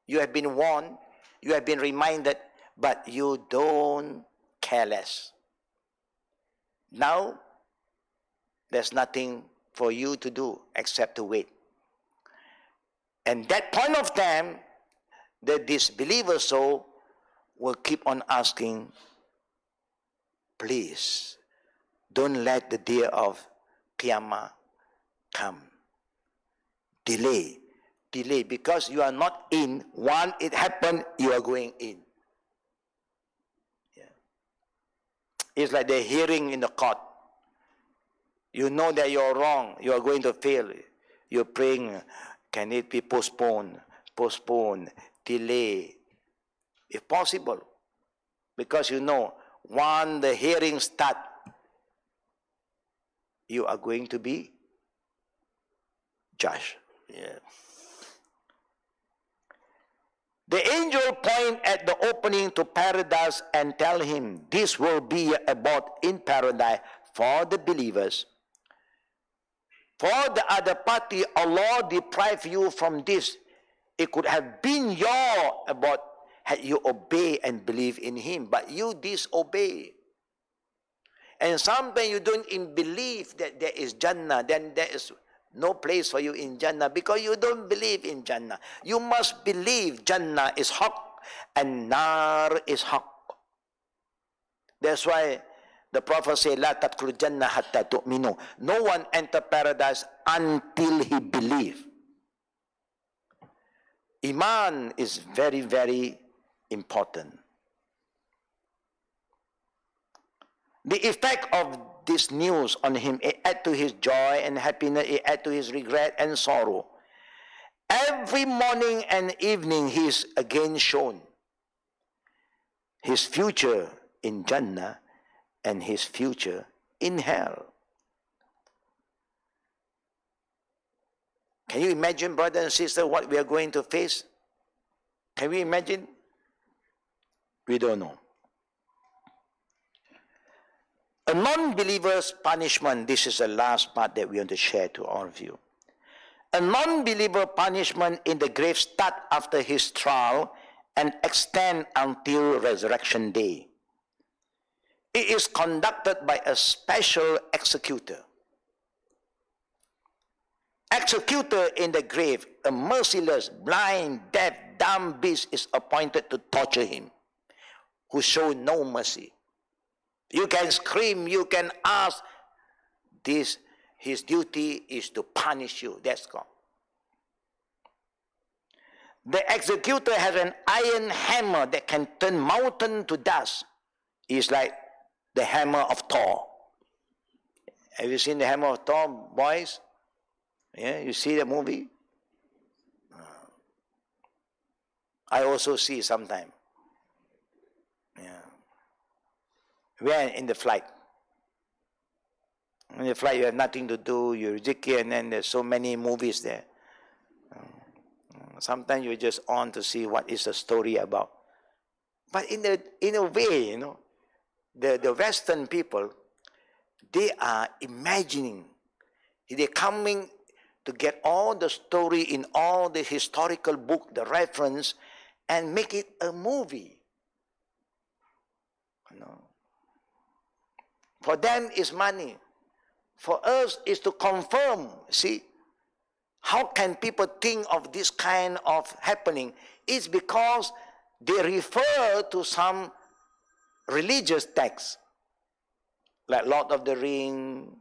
You have been warned, you have been reminded, but you don't care less. Now, there's nothing for you to do except to wait. And that point of time, the disbeliever soul will keep on asking, please, don't let the day of Qiyamah come. Delay, because you are not in. Once it happened, you are going in. Yeah. It's like the hearing in the court. You know that you're wrong, you are going to fail. You're praying, can it be postponed, delay, if possible. Because you know, once the hearing starts, you are going to be judged. Yeah. The angel point at the opening to paradise and tell him, this will be your abode in paradise for the believers. For the other party, Allah deprive you from this. It could have been your abode had you obey and believe in Him, but you disobey. And sometimes you don't even believe that there is Jannah, then there is no place for you in Jannah because you don't believe in Jannah. You must believe Jannah is haqq and Nar is haqq. That's why the Prophet said, La tadkhulul jannah hatta tu'minu. No one enter paradise until he believe. Iman is very, very important. The effect of this news on him, it add to his joy and happiness, it add to his regret and sorrow. Every morning and evening he is again shown his future in Jannah and his future in hell. Can you imagine, brother and sister, what we are going to face? Can we imagine? We don't know. A non-believer's punishment, this is the last part that we want to share to all of you. A non-believer punishment in the grave start after his trial and extend until resurrection day. It is conducted by a special executor. Executor in the grave, a merciless, blind, deaf, dumb beast is appointed to torture him, who show no mercy. You can scream, you can ask. His duty is to punish you. That's God. The executor has an iron hammer that can turn mountain to dust. It's like the hammer of Thor. Have you seen the hammer of Thor, boys? Yeah, you see the movie? I also see sometime. Yeah. We are in the flight. In the flight, you have nothing to do. You're Zikir, and then there's so many movies there. Sometimes you're just on to see what is the story about. But in a way, the Western people, they are imagining. They're coming to get all the story in all the historical book, the reference, and make it a movie. For them, it's money. For us, is to confirm. See, how can people think of this kind of happening? It's because they refer to some religious texts, like Lord of the Ring,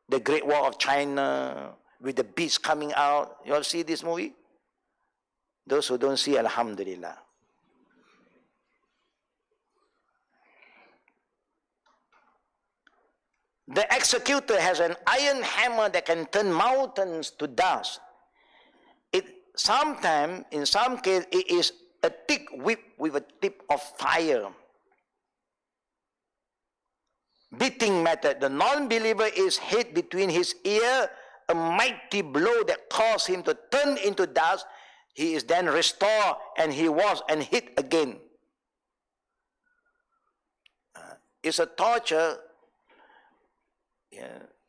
the Great Wall of China, with the beast coming out. You all see this movie? Those who don't see, Alhamdulillah. The executor has an iron hammer that can turn mountains to dust. Sometimes, in some cases, it is a thick whip with a tip of fire. Beating method. The non-believer is hit between his ear, a mighty blow that caused him to turn into dust. He is then restored, and he was and hit again. It's a torture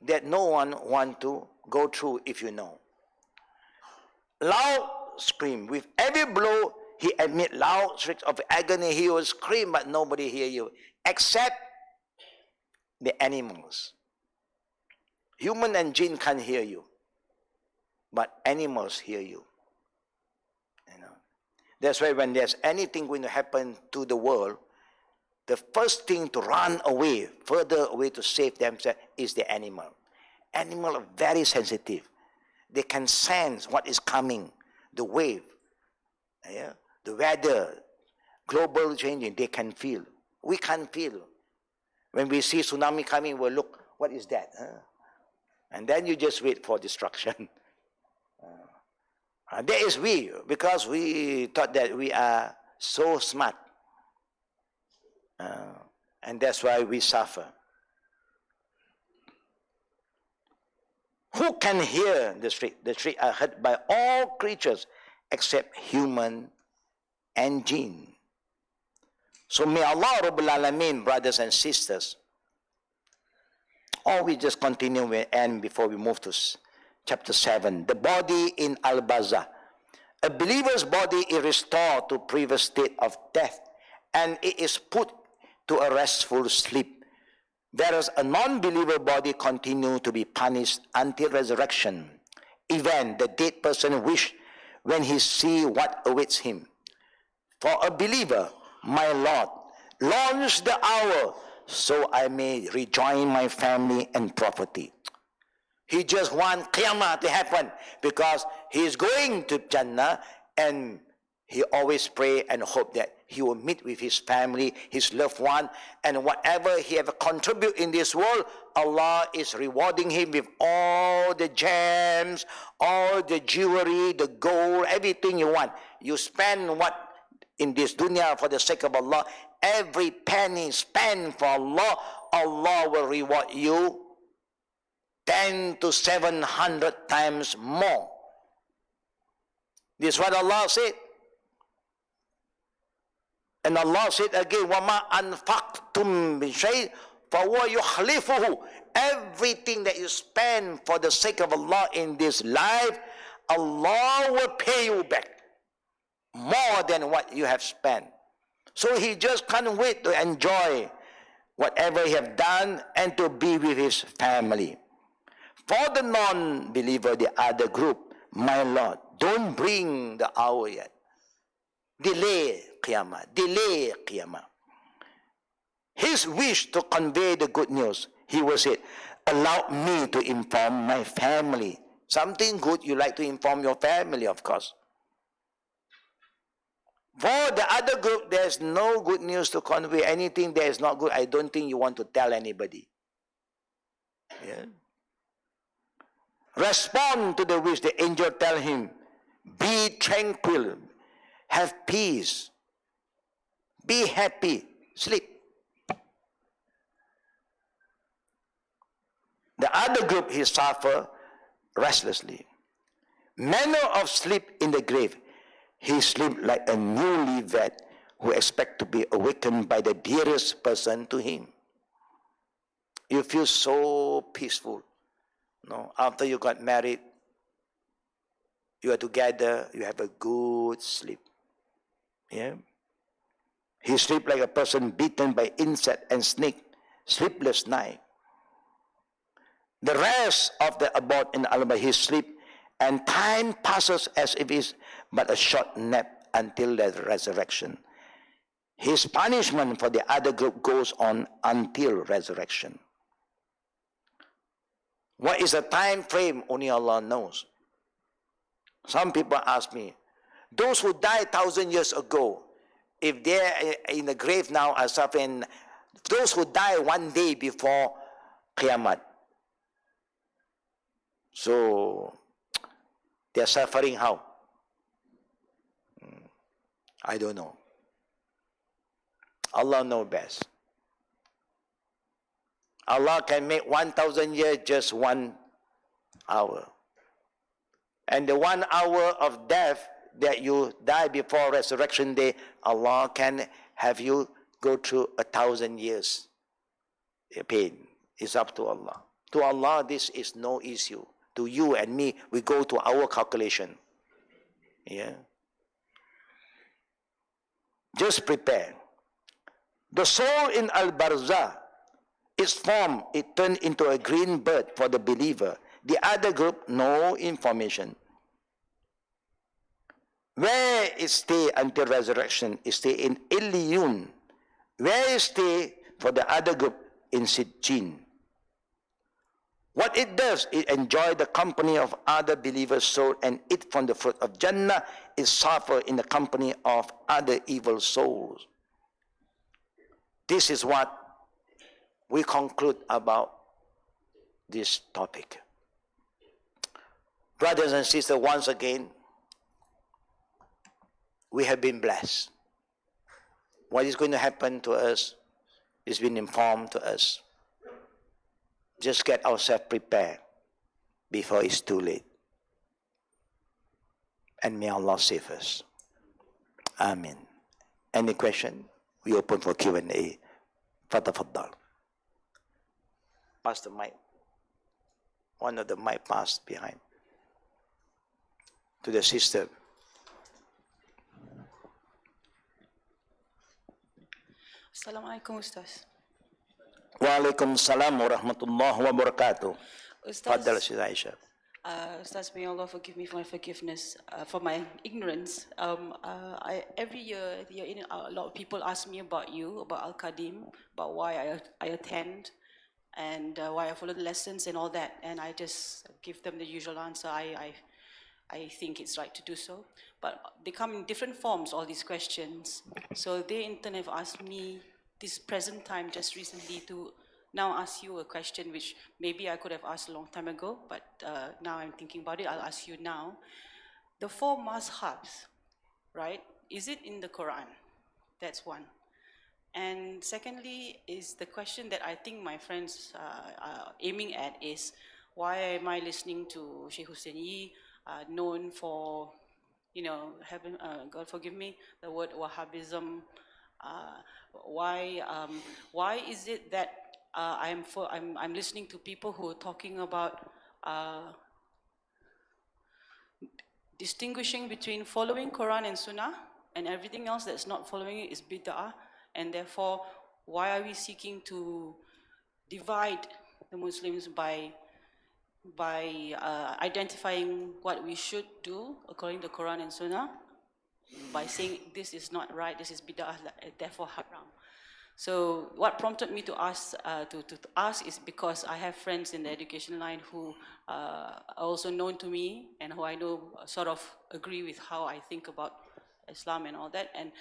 that no one wants to go through, if you know. Loud scream. With every blow, he emit loud shrieks of agony. He will scream, but nobody hear you, except the animals. Human and jinn can't hear you, but animals hear you. That's why when there's anything going to happen to the world, the first thing to run away, further away to save themselves, is the animal. Animals are very sensitive. They can sense what is coming, the wave, the weather, global changing. They can feel. We can't feel. When we see tsunami coming, we'll look, what is that? And then you just wait for destruction. That is we, because we thought that we are so smart. And that's why we suffer. Who can hear the shriek? The shriek are heard by all creatures except human and jinn. So may Allah Rabbul Alameen, brothers and sisters, or we just continue and before we move to chapter 7, the body in Al-Barzakh. A believer's body is restored to previous state of death, and it is put to a restful sleep, whereas a non-believer body continue to be punished until resurrection, even the dead person wish when he see what awaits him. For a believer, my Lord, launch the hour so I may rejoin my family and property. He just wants Qiyamah to happen because he is going to Jannah, and he always pray and hope that he will meet with his family, his loved one, and whatever he have contributed in this world, Allah is rewarding him with all the gems, all the jewelry, the gold, everything you want. You spend what in this dunya for the sake of Allah, every penny spent for Allah, Allah will reward you 10 to 700 times more. This is what Allah said. And Allah said again, وَمَا أَنْفَقْتُم مِّن شَيْءٍ فَهُوَ يُخْلِفُهُ. Everything that you spend for the sake of Allah in this life, Allah will pay you back more than what you have spent. So he just can't wait to enjoy whatever he have done and to be with his family. For the non-believer, the other group, my Lord, don't bring the hour yet. Delay Qiyamah. Delay Qiyamah. His wish to convey the good news, he will say, allow me to inform my family. Something good, you like to inform your family, of course. For the other group, there's no good news to convey. Anything that is not good, I don't think you want to tell anybody. Yeah. Respond to the wish. The angel tell him, be tranquil, have peace, be happy, sleep. The other group, he suffer restlessly. Manner of sleep in the grave. He sleep like a newlywed who expect to be awakened by the dearest person to him. You feel so peaceful. No, after you got married, you are together, you have a good sleep. Yeah. He sleep like a person beaten by insect and snake, sleepless night. The rest of the abode in Al-Barzakh, he sleep, and time passes as if it's but a short nap until the resurrection. His punishment for the other group goes on until resurrection. What is the time frame? Only Allah knows. Some people ask me, those who died 1,000 years ago, if they're in the grave now are suffering, those who die one day before Qiyamah, so they're suffering how? I don't know. Allah knows best. Allah can make 1,000 years just 1 hour. And the 1 hour of death that you die before resurrection day, Allah can have you go through 1,000 years pain. It's up to Allah. To Allah, this is no issue. To you and me, we go to our calculation. Yeah. Just prepare. The soul in Al-Barzakh is formed, it turned into a green bird for the believer. The other group, no information. Where it stay until resurrection, it stay in Illiyun. Where it stay for the other group, in Sijjin. What it does, it enjoy the company of other believers' soul and eat from the fruit of Jannah. It suffer in the company of other evil souls. This is what we conclude about this topic. Brothers and sisters, once again, we have been blessed. What is going to happen to us is been informed to us. Just get ourselves prepared before it's too late. And may Allah save us. Amen. Any question? We open for Q&A. Fatafaddal. Pass the mic. One of the mic passed behind. To the sister.
Assalamualaikum, Ustaz.
Waalaikumsalam warahmatullahi wabarakatuh. Faddal, Sis Aisha.
Ustaz, may Allah forgive me for my forgiveness, for my ignorance. Every year, a lot of people ask me about you, about Al-Qadim, about why I attend, and why I follow the lessons and all that. And I just give them the usual answer. I think it's right to do so. But they come in different forms, all these questions. So they in turn have asked me this present time just recently to now ask you a question which maybe I could have asked a long time ago, but now I'm thinking about it, I'll ask you now. The 4 mazhabs, right? Is it in the Quran? That's one. And secondly, is the question that I think my friends are aiming at is, why am I listening to Sheikh Hussain, known for, God forgive me, the word Wahhabism. Why is it that I'm listening to people who are talking about distinguishing between following Quran and Sunnah and everything else that's not following it is bid'ah, and therefore why are we seeking to divide the Muslims by identifying what we should do according to Quran and Sunnah, by saying this is not right, this is bid'ah, therefore haram. So what prompted me to ask is because I have friends in the education line who are also known to me and who I know sort of agree with how I think about Islam and all that, and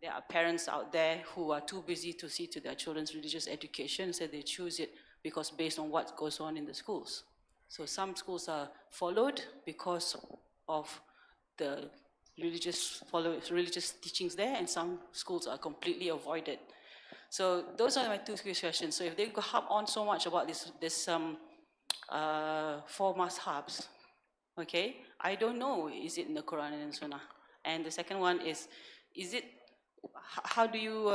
there are parents out there who are too busy to see to their children's religious education, so they choose it because based on what goes on in the schools. So some schools are followed because of the religious teachings there, and some schools are completely avoided. So those are my two questions. So if they go harp on so much about this 4 mazhabs, okay, I don't know, is it in the Quran and Sunnah? And the second one is it, how do you,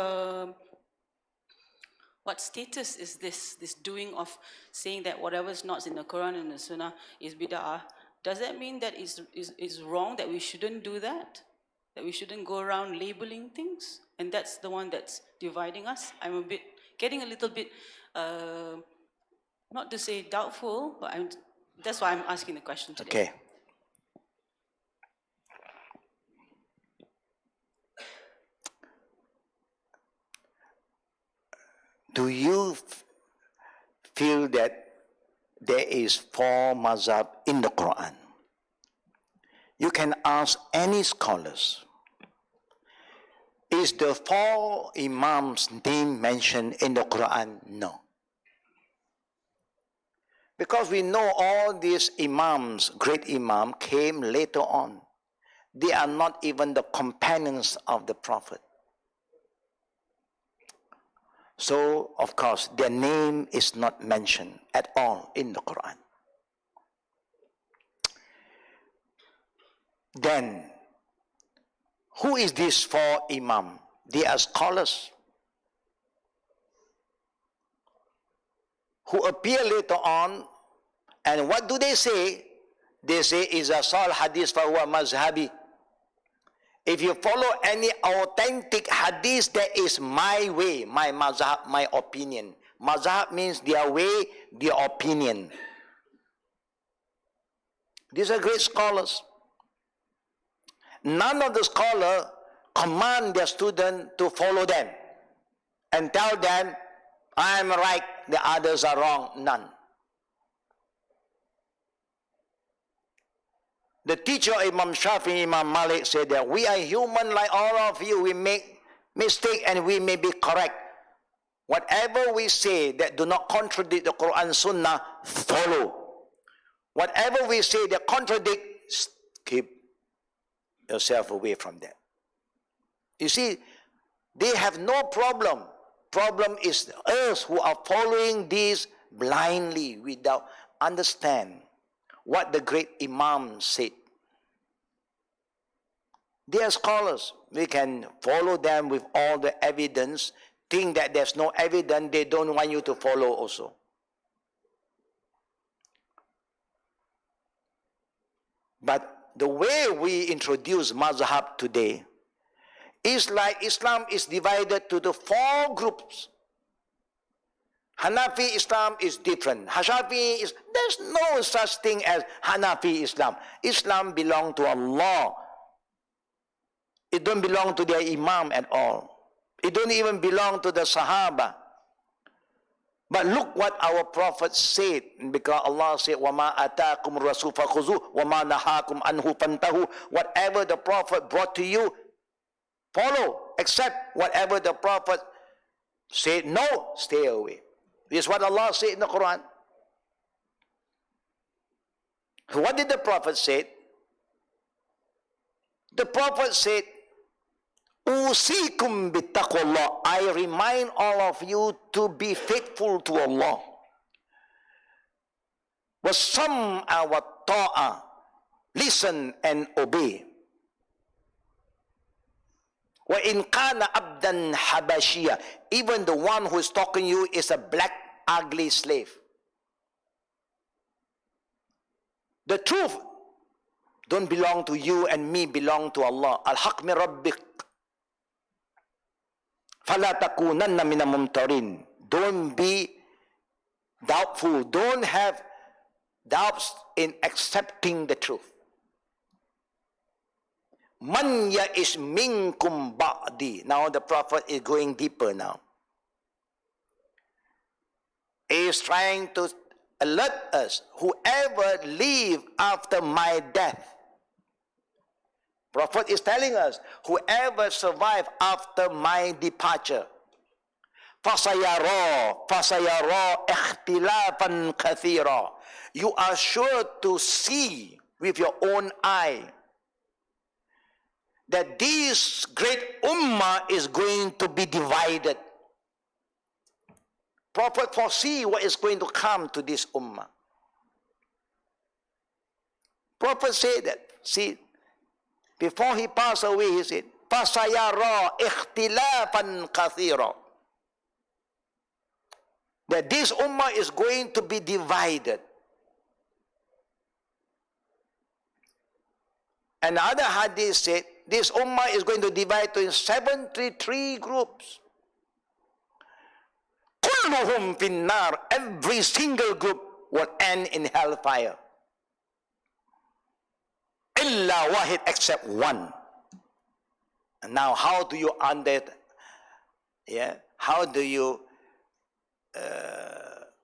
what status is this doing of saying that whatever is not in the Quran and the Sunnah is bid'ah? Does that mean that it's wrong, that we shouldn't do that? That we shouldn't go around labeling things? And that's the one that's dividing us? I'm getting a little bit, not to say doubtful, but that's why I'm asking the question today.
Okay. Do you feel that there is 4 mazhab in the Quran? You can ask any scholars. Is the 4 imams' name mentioned in the Quran? No. Because we know all these imams, great imam, came later on. They are not even the companions of the Prophet. So, of course, their name is not mentioned at all in the Quran. Then, who is this 4 imam? They are scholars who appear later on, and what do they say? They say, "Iza sal hadith fahuwa mazhabi." If you follow any authentic hadith, that is my way, my mazhab, my opinion. Mazhab means their way, their opinion. These are great scholars. None of the scholars command their student to follow them and tell them, "I'm right, the others are wrong." None. The teacher Imam Shafi'i, Imam Malik said that we are human like all of you. We make mistake and we may be correct. Whatever we say that do not contradict the Quran Sunnah, follow. Whatever we say that contradict, keep yourself away from that. You see, they have no problem. Problem is us who are following this blindly without understand what the great imam said. They are scholars. We can follow them with all the evidence. Think that there's no evidence, they don't want you to follow also. But the way we introduce mazhab today is like Islam is divided to the 4 groups. Hanafi Islam is different. Hashafi is, there's no such thing as Hanafi Islam. Islam belongs to Allah. It don't belong to their imam at all. It don't even belong to the Sahaba. But look what our Prophet said, because Allah said, وَمَا أَتَاكُمْ الرَّسُولُ فَخُذُوهُ وَمَا نَهَاكُمْ عَنْهُ فَانْتَهُوا. Whatever the Prophet brought to you, follow. Accept whatever the Prophet said, no, stay away. This is what Allah said in the Quran. What did the Prophet say? The Prophet said, "Usikum bittaqullah." I remind all of you to be faithful to Allah. وَالسَّمْعَ وَالطَّاعَةِ. Listen and obey. وَإِنْ كَانَ عَبْدًا حَبَشِيًّا. Even the one who is talking to you is a black, ugly slave. The truth don't belong to you and me, belong to Allah. Al-haq min rabbik. فَلَا تَكُونَنَّ مِنَ الْمُمْتَرِينَ. Don't be doubtful. Don't have doubts in accepting the truth. Man ya'ish minkum ba'di. Now the Prophet is going deeper now. He is trying to alert us, whoever live after my death, Prophet is telling us, whoever survive after my departure, فَسَيَرَى اخْتِلَافًا كَثِيرًا. You are sure to see with your own eye that this great ummah is going to be divided. Prophet foresee what is going to come to this ummah. Prophet said that, see, before he passed away, he said, فَسَيَرَى اخْتِلَافًا كَثِيرًا. That this ummah is going to be divided. Another hadith said, this ummah is going to divide into 73 groups. كُلُّهُمْ فِي النَّارِ. Every single group will end in hellfire. إِلَّا wahid, except one. And now how do you how do you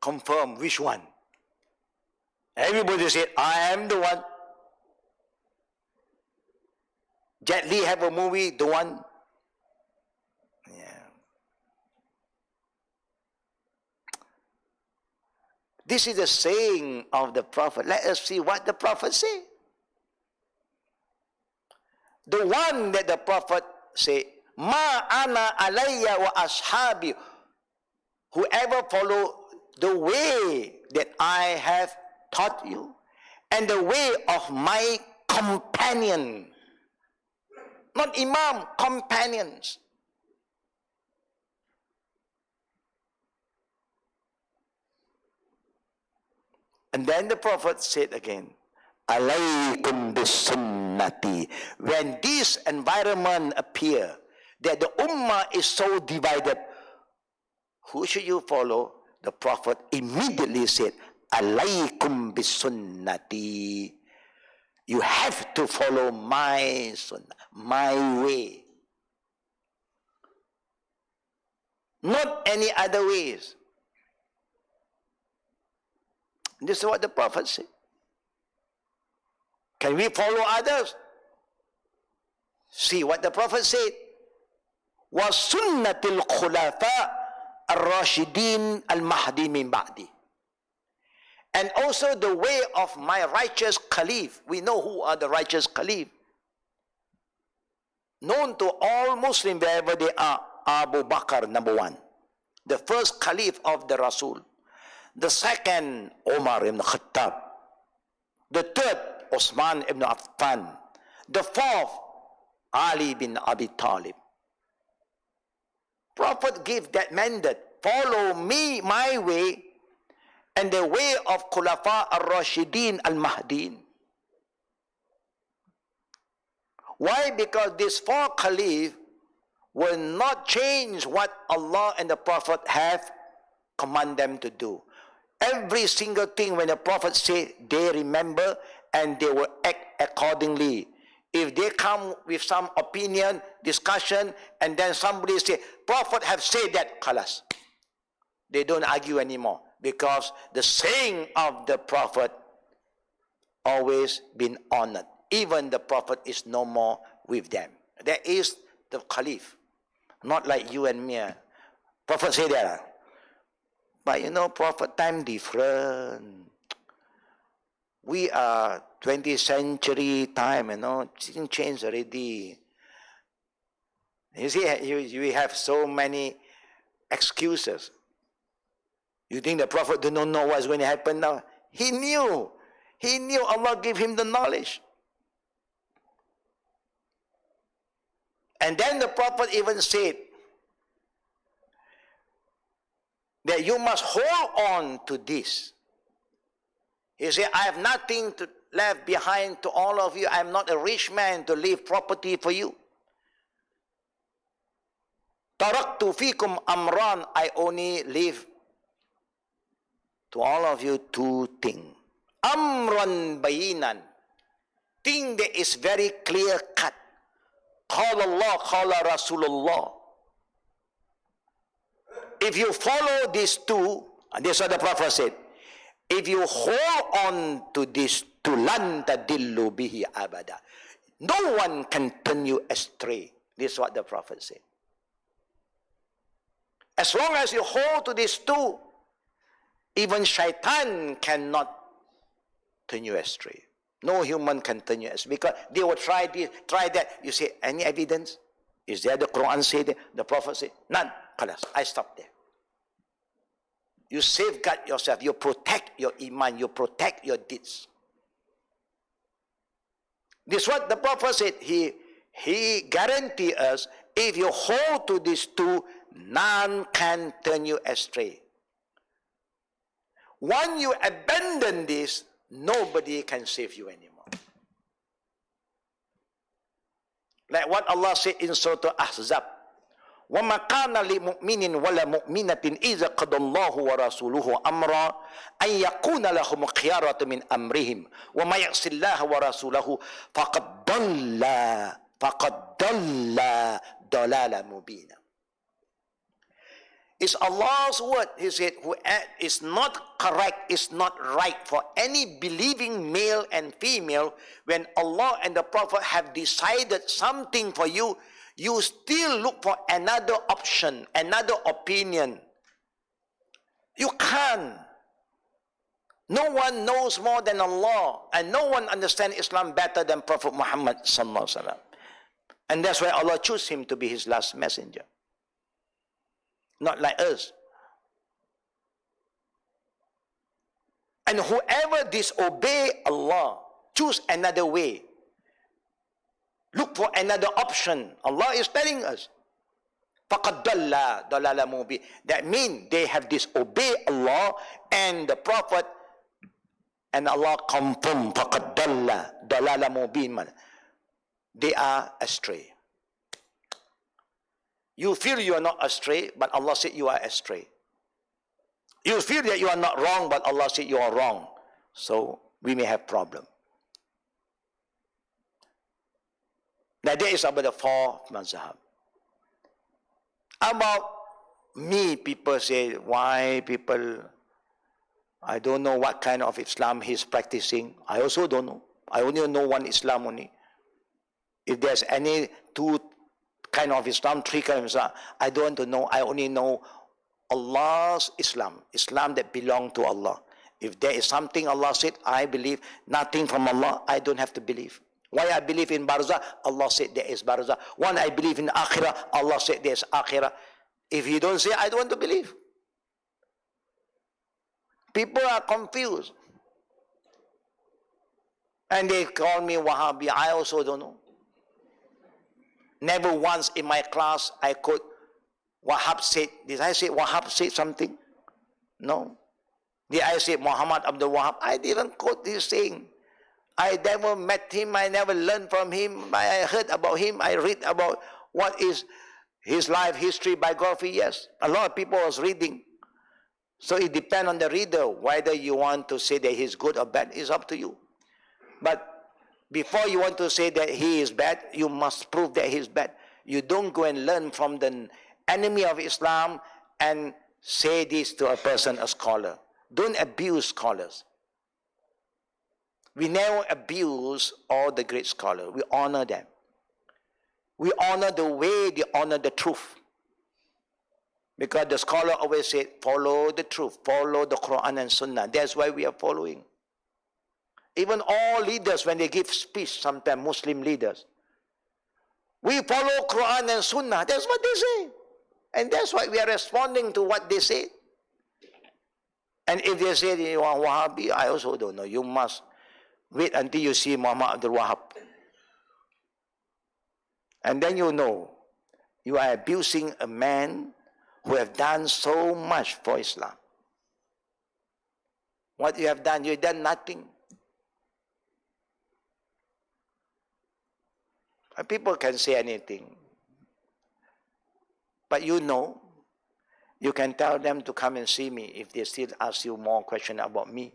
confirm which one? Everybody said, I am the one. Jet Li have a movie, the one. Yeah. This is the saying of the Prophet. Let us see what the Prophet said. The one that the Prophet said, Ma ana alayya wa ashabi. Whoever follow the way that I have taught you, and the way of my companion. Not imam, companions. And then the Prophet said again, Alaykum bisunnati. When this environment appear, that the ummah is so divided, who should you follow? The Prophet immediately said, Alaykum bisunnati. You have to follow my sunnah, my way. Not any other ways. This is what the Prophet said. Can we follow others? See what the Prophet said. وَسُنَّةِ الْخُلَفَاءِ الرَّاشِدِينَ الْمَهْدِي مِنْ بَعْدِي. And also the way of my righteous caliph. We know who are the righteous caliph. Known to all Muslims wherever they are. Abu Bakr, number one. The first caliph of the Rasul. The second, Umar ibn Khattab. The third, Osman ibn Affan. The fourth, Ali bin Abi Talib. Prophet gave that mandate. Follow me, my way, and the way of Khulafa al-Rashidin al-Mahdin. Why? Because these four caliphs will not change what Allah and the Prophet have commanded them to do. Every single thing when the Prophet say, they remember and they will act accordingly. If they come with some opinion, discussion, and then somebody say, Prophet have said that, khalas. They don't argue anymore. Because the saying of the Prophet always been honored. Even the Prophet is no more with them. That is the Caliph. Not like you and me. Prophet say that. But you know, Prophet time different. We are 20th century time, you know, things changed already. You see, we have so many excuses. You think the Prophet did not know what's going to happen now? He knew. He knew. Allah gave him the knowledge. And then the Prophet even said that you must hold on to this. He said, I have nothing left behind to all of you. I am not a rich man to leave property for you. Taraktu fikum amran. I only leave to all of you two things. Amran bayinan. Thing that is very clear cut. Qala Allah, qala Rasulullah. If you follow these two, and this is what the Prophet said, if you hold on to this, to lan tadillu bihi abada, No one can turn you astray. This is what the Prophet said. As long as you hold to these two, even shaitan cannot turn you astray. No human can turn you astray. Because they will try this, try that. You say, any evidence? Is there the Quran say that? The Prophet said, none. Khalas, I stop there. You safeguard yourself. You protect your iman. You protect your deeds. This is what the Prophet said. He guaranteed us, if you hold to these two, none can turn you astray. Once you abandon this, nobody can save you anymore. Like what Allah said in Surah Ahzab. وَمَا كَانَ لِمُؤْمِنٍ وَلَا مُؤْمِنَةٍ إِذَا قَضَى اللَّهُ وَرَسُولُهُ أَمْرًا أَنْ يَكُونَ لَهُمُ الْخِيَرَةُ مِنْ أَمْرِهِمْ وَمَا يَعْصِ اللَّهَ وَرَسُولَهُ فَقَدْ ضَلَّ ضَلَالًا مُبِينًا. It's Allah's word. He said, it's not correct, it's not right for any believing male and female, when Allah and the Prophet have decided something for you, you still look for another option, another opinion. You can't. No one knows more than Allah, and no one understands Islam better than Prophet Muhammad sallallahu alaihi wasallam. And that's why Allah chose him to be his last messenger. Not like us. And whoever disobey Allah, choose another way, look for another option, Allah is telling us, فَقَدْ ضَلَّ ضَلَالًا مُبِينًا. That means they have disobeyed Allah and the Prophet, and Allah confirmed, فَقَدْ ضَلَّ ضَلَالًا مُبِينًا. They are astray. You feel you are not astray, but Allah said you are astray. You feel that you are not wrong, but Allah said you are wrong. So we may have problem. Now that is about the four mazhab. About me, people say, why people, I don't know what kind of Islam he's practicing. I also don't know. I only know one Islam only. If there's any two kind of Islam, three kind of Islam, I don't want to know. I only know Allah's Islam, Islam that belongs to Allah. If there is something Allah said, I believe. Nothing from Allah, I don't have to believe. Why I believe in Barzakh? Allah said there is Barzakh. When I believe in Akhirah, Allah said there is Akhirah. If you don't say, I don't want to believe. People are confused. And they call me Wahhabi. I also don't know. Never once in my class I could Wahhab said. Did I say Wahhab said something? No. Did I say Muhammad Abdul Wahhab? I didn't quote this saying. I never met him. I never learned from him. I heard about him. I read about what is his life history, biography. Yes, a lot of people was reading. So it depends on the reader whether you want to say that he's good or bad. It's up to you. But before you want to say that he is bad, you must prove that he is bad. You don't go and learn from the enemy of Islam and say this to a person, a scholar. Don't abuse scholars. We never abuse all the great scholars. We honor them. We honor the way they honor the truth. Because the scholar always said, follow the truth, follow the Quran and Sunnah. That's why we are following. Even all leaders, when they give speech, sometimes Muslim leaders, we follow Quran and Sunnah. That's what they say. And that's why we are responding to what they say. And if they say you are Wahhabi, I also don't know. You must wait until you see Muhammad Abdul Wahhab. And then you know, you are abusing a man who have done so much for Islam. What you have done nothing. And people can say anything. But you know, you can tell them to come and see me if they still ask you more questions about me.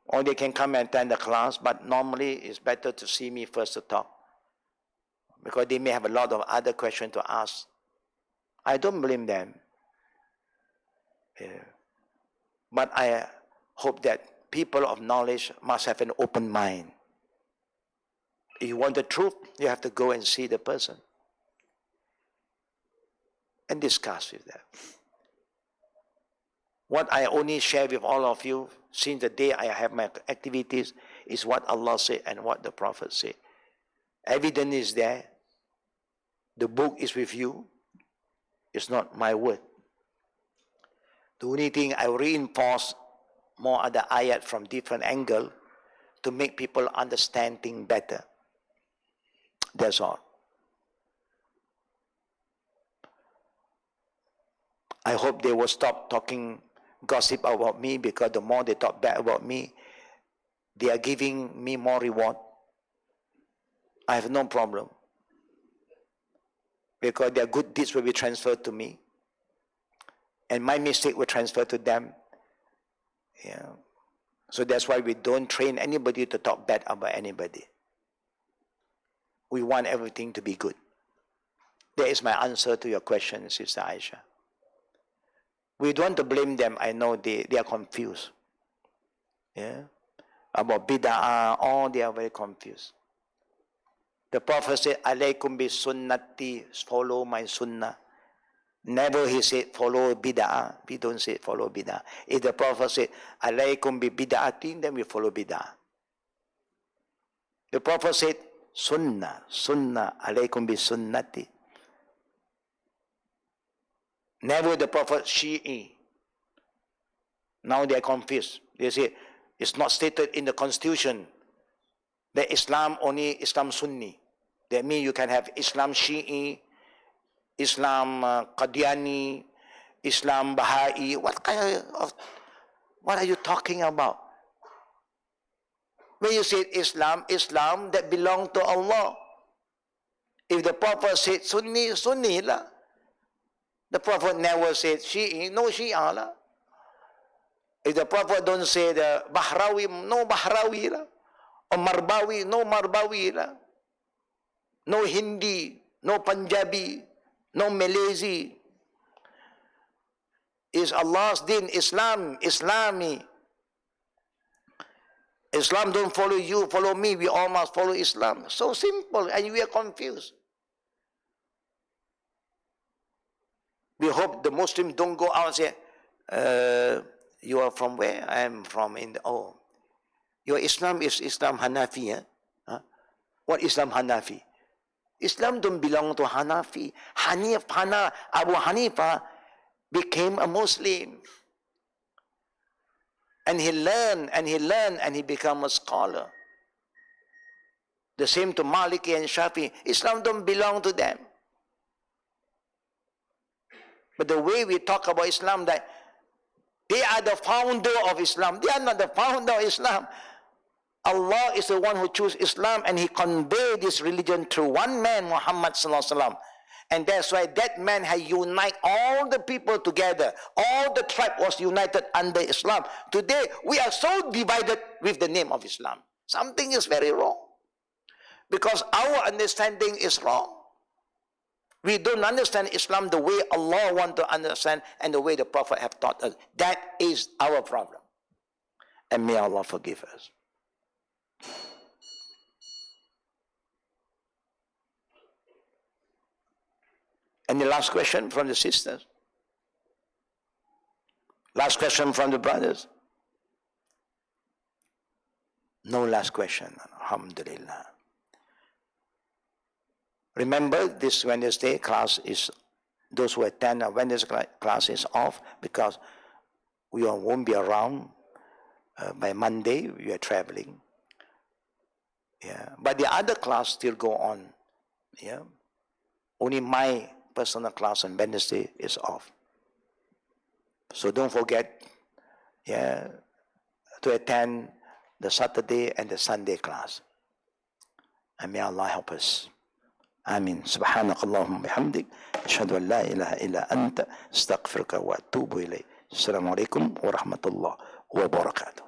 Or they can come and attend the class, but normally it's better to see me first to talk. Because they may have a lot of other questions to ask. I don't blame them. Yeah. But I hope that people of knowledge must have an open mind. If you want the truth, you have to go and see the person and discuss with them. What I only share with all of you since the day I have my activities is what Allah said and what the Prophet said. Evidence is there. The book is with you. It's not my word. The only thing I reinforce more other ayat from different angle to make people understand things better. That's all. I hope they will stop talking gossip about me, because the more they talk bad about me, they are giving me more reward. I have no problem, because their good deeds will be transferred to me, and my mistake will transfer to them. Yeah. So that's why we don't train anybody to talk bad about anybody. We want everything to be good. That is my answer to your question, Sister Aisha. We don't want to blame them. I know they are confused. Yeah. About bid'ah, all they are very confused. The Prophet said, "Alaykum bi sunnati," follow my sunnah. Never he said, follow bid'ah. We don't say follow bid'ah. If the Prophet said, "Alaykum bi bid'atin," then we follow bid'ah. The Prophet said, sunnah, alaykum bi sunnati. Never the Prophet Shi'i. Now they are confused. They say, it's not stated in the constitution that Islam only Islam Sunni. That means you can have Islam Shi'i, Islam Qadiani, Islam Baha'i. What are you talking about? When you say Islam that belongs to Allah. If the Prophet said Sunni, Sunni lah. The Prophet never said Shi'i, no Shi'a lah. If the Prophet don't say the Bahrawi, no Bahrawi lah. Or Marbawi, no Marbawi lah. No Hindi, no Punjabi, no Malaysi. Is Allah's deen, Islam, Islami. Islam don't follow you, follow me. We all must follow Islam. So simple, and we are confused. We hope the Muslims don't go out and say, you are from where? I am from India. Oh, your Islam is Islam Hanafi. Eh? Huh? What Islam Hanafi? Islam don't belong to Hanafi. Abu Hanifa became a Muslim. And he learned and he became a scholar. The same to Maliki and Shafi. Islam don't belong to them. But the way we talk about Islam, that they are the founder of Islam. They are not the founder of Islam. Allah is the one who chose Islam, and He conveyed this religion through one man, Muhammad sallallahu alaihi wasallam. And that's why that man had united all the people together. All the tribe was united under Islam. Today, we are so divided with the name of Islam. Something is very wrong. Because our understanding is wrong. We don't understand Islam the way Allah wants to understand and the way the Prophet have taught us. That is our problem. And may Allah forgive us. Any last question from the sisters? Last question from the brothers? No last question. Alhamdulillah. Remember, this Wednesday class is, those who attend a Wednesday class is off because we won't be around. By Monday, we are traveling. Yeah, but the other class still go on. Yeah, only my personal class on Wednesday is off. So don't forget, yeah, to attend the Saturday and the Sunday class. And may Allah help us. Amin. Subhanakallahumma bihamdik. Ashhadu an la ilaha illa anta. Astaghfiruka wa atubu ilayk. Assalamu alaikum wa rahmatullah wa barakatuh.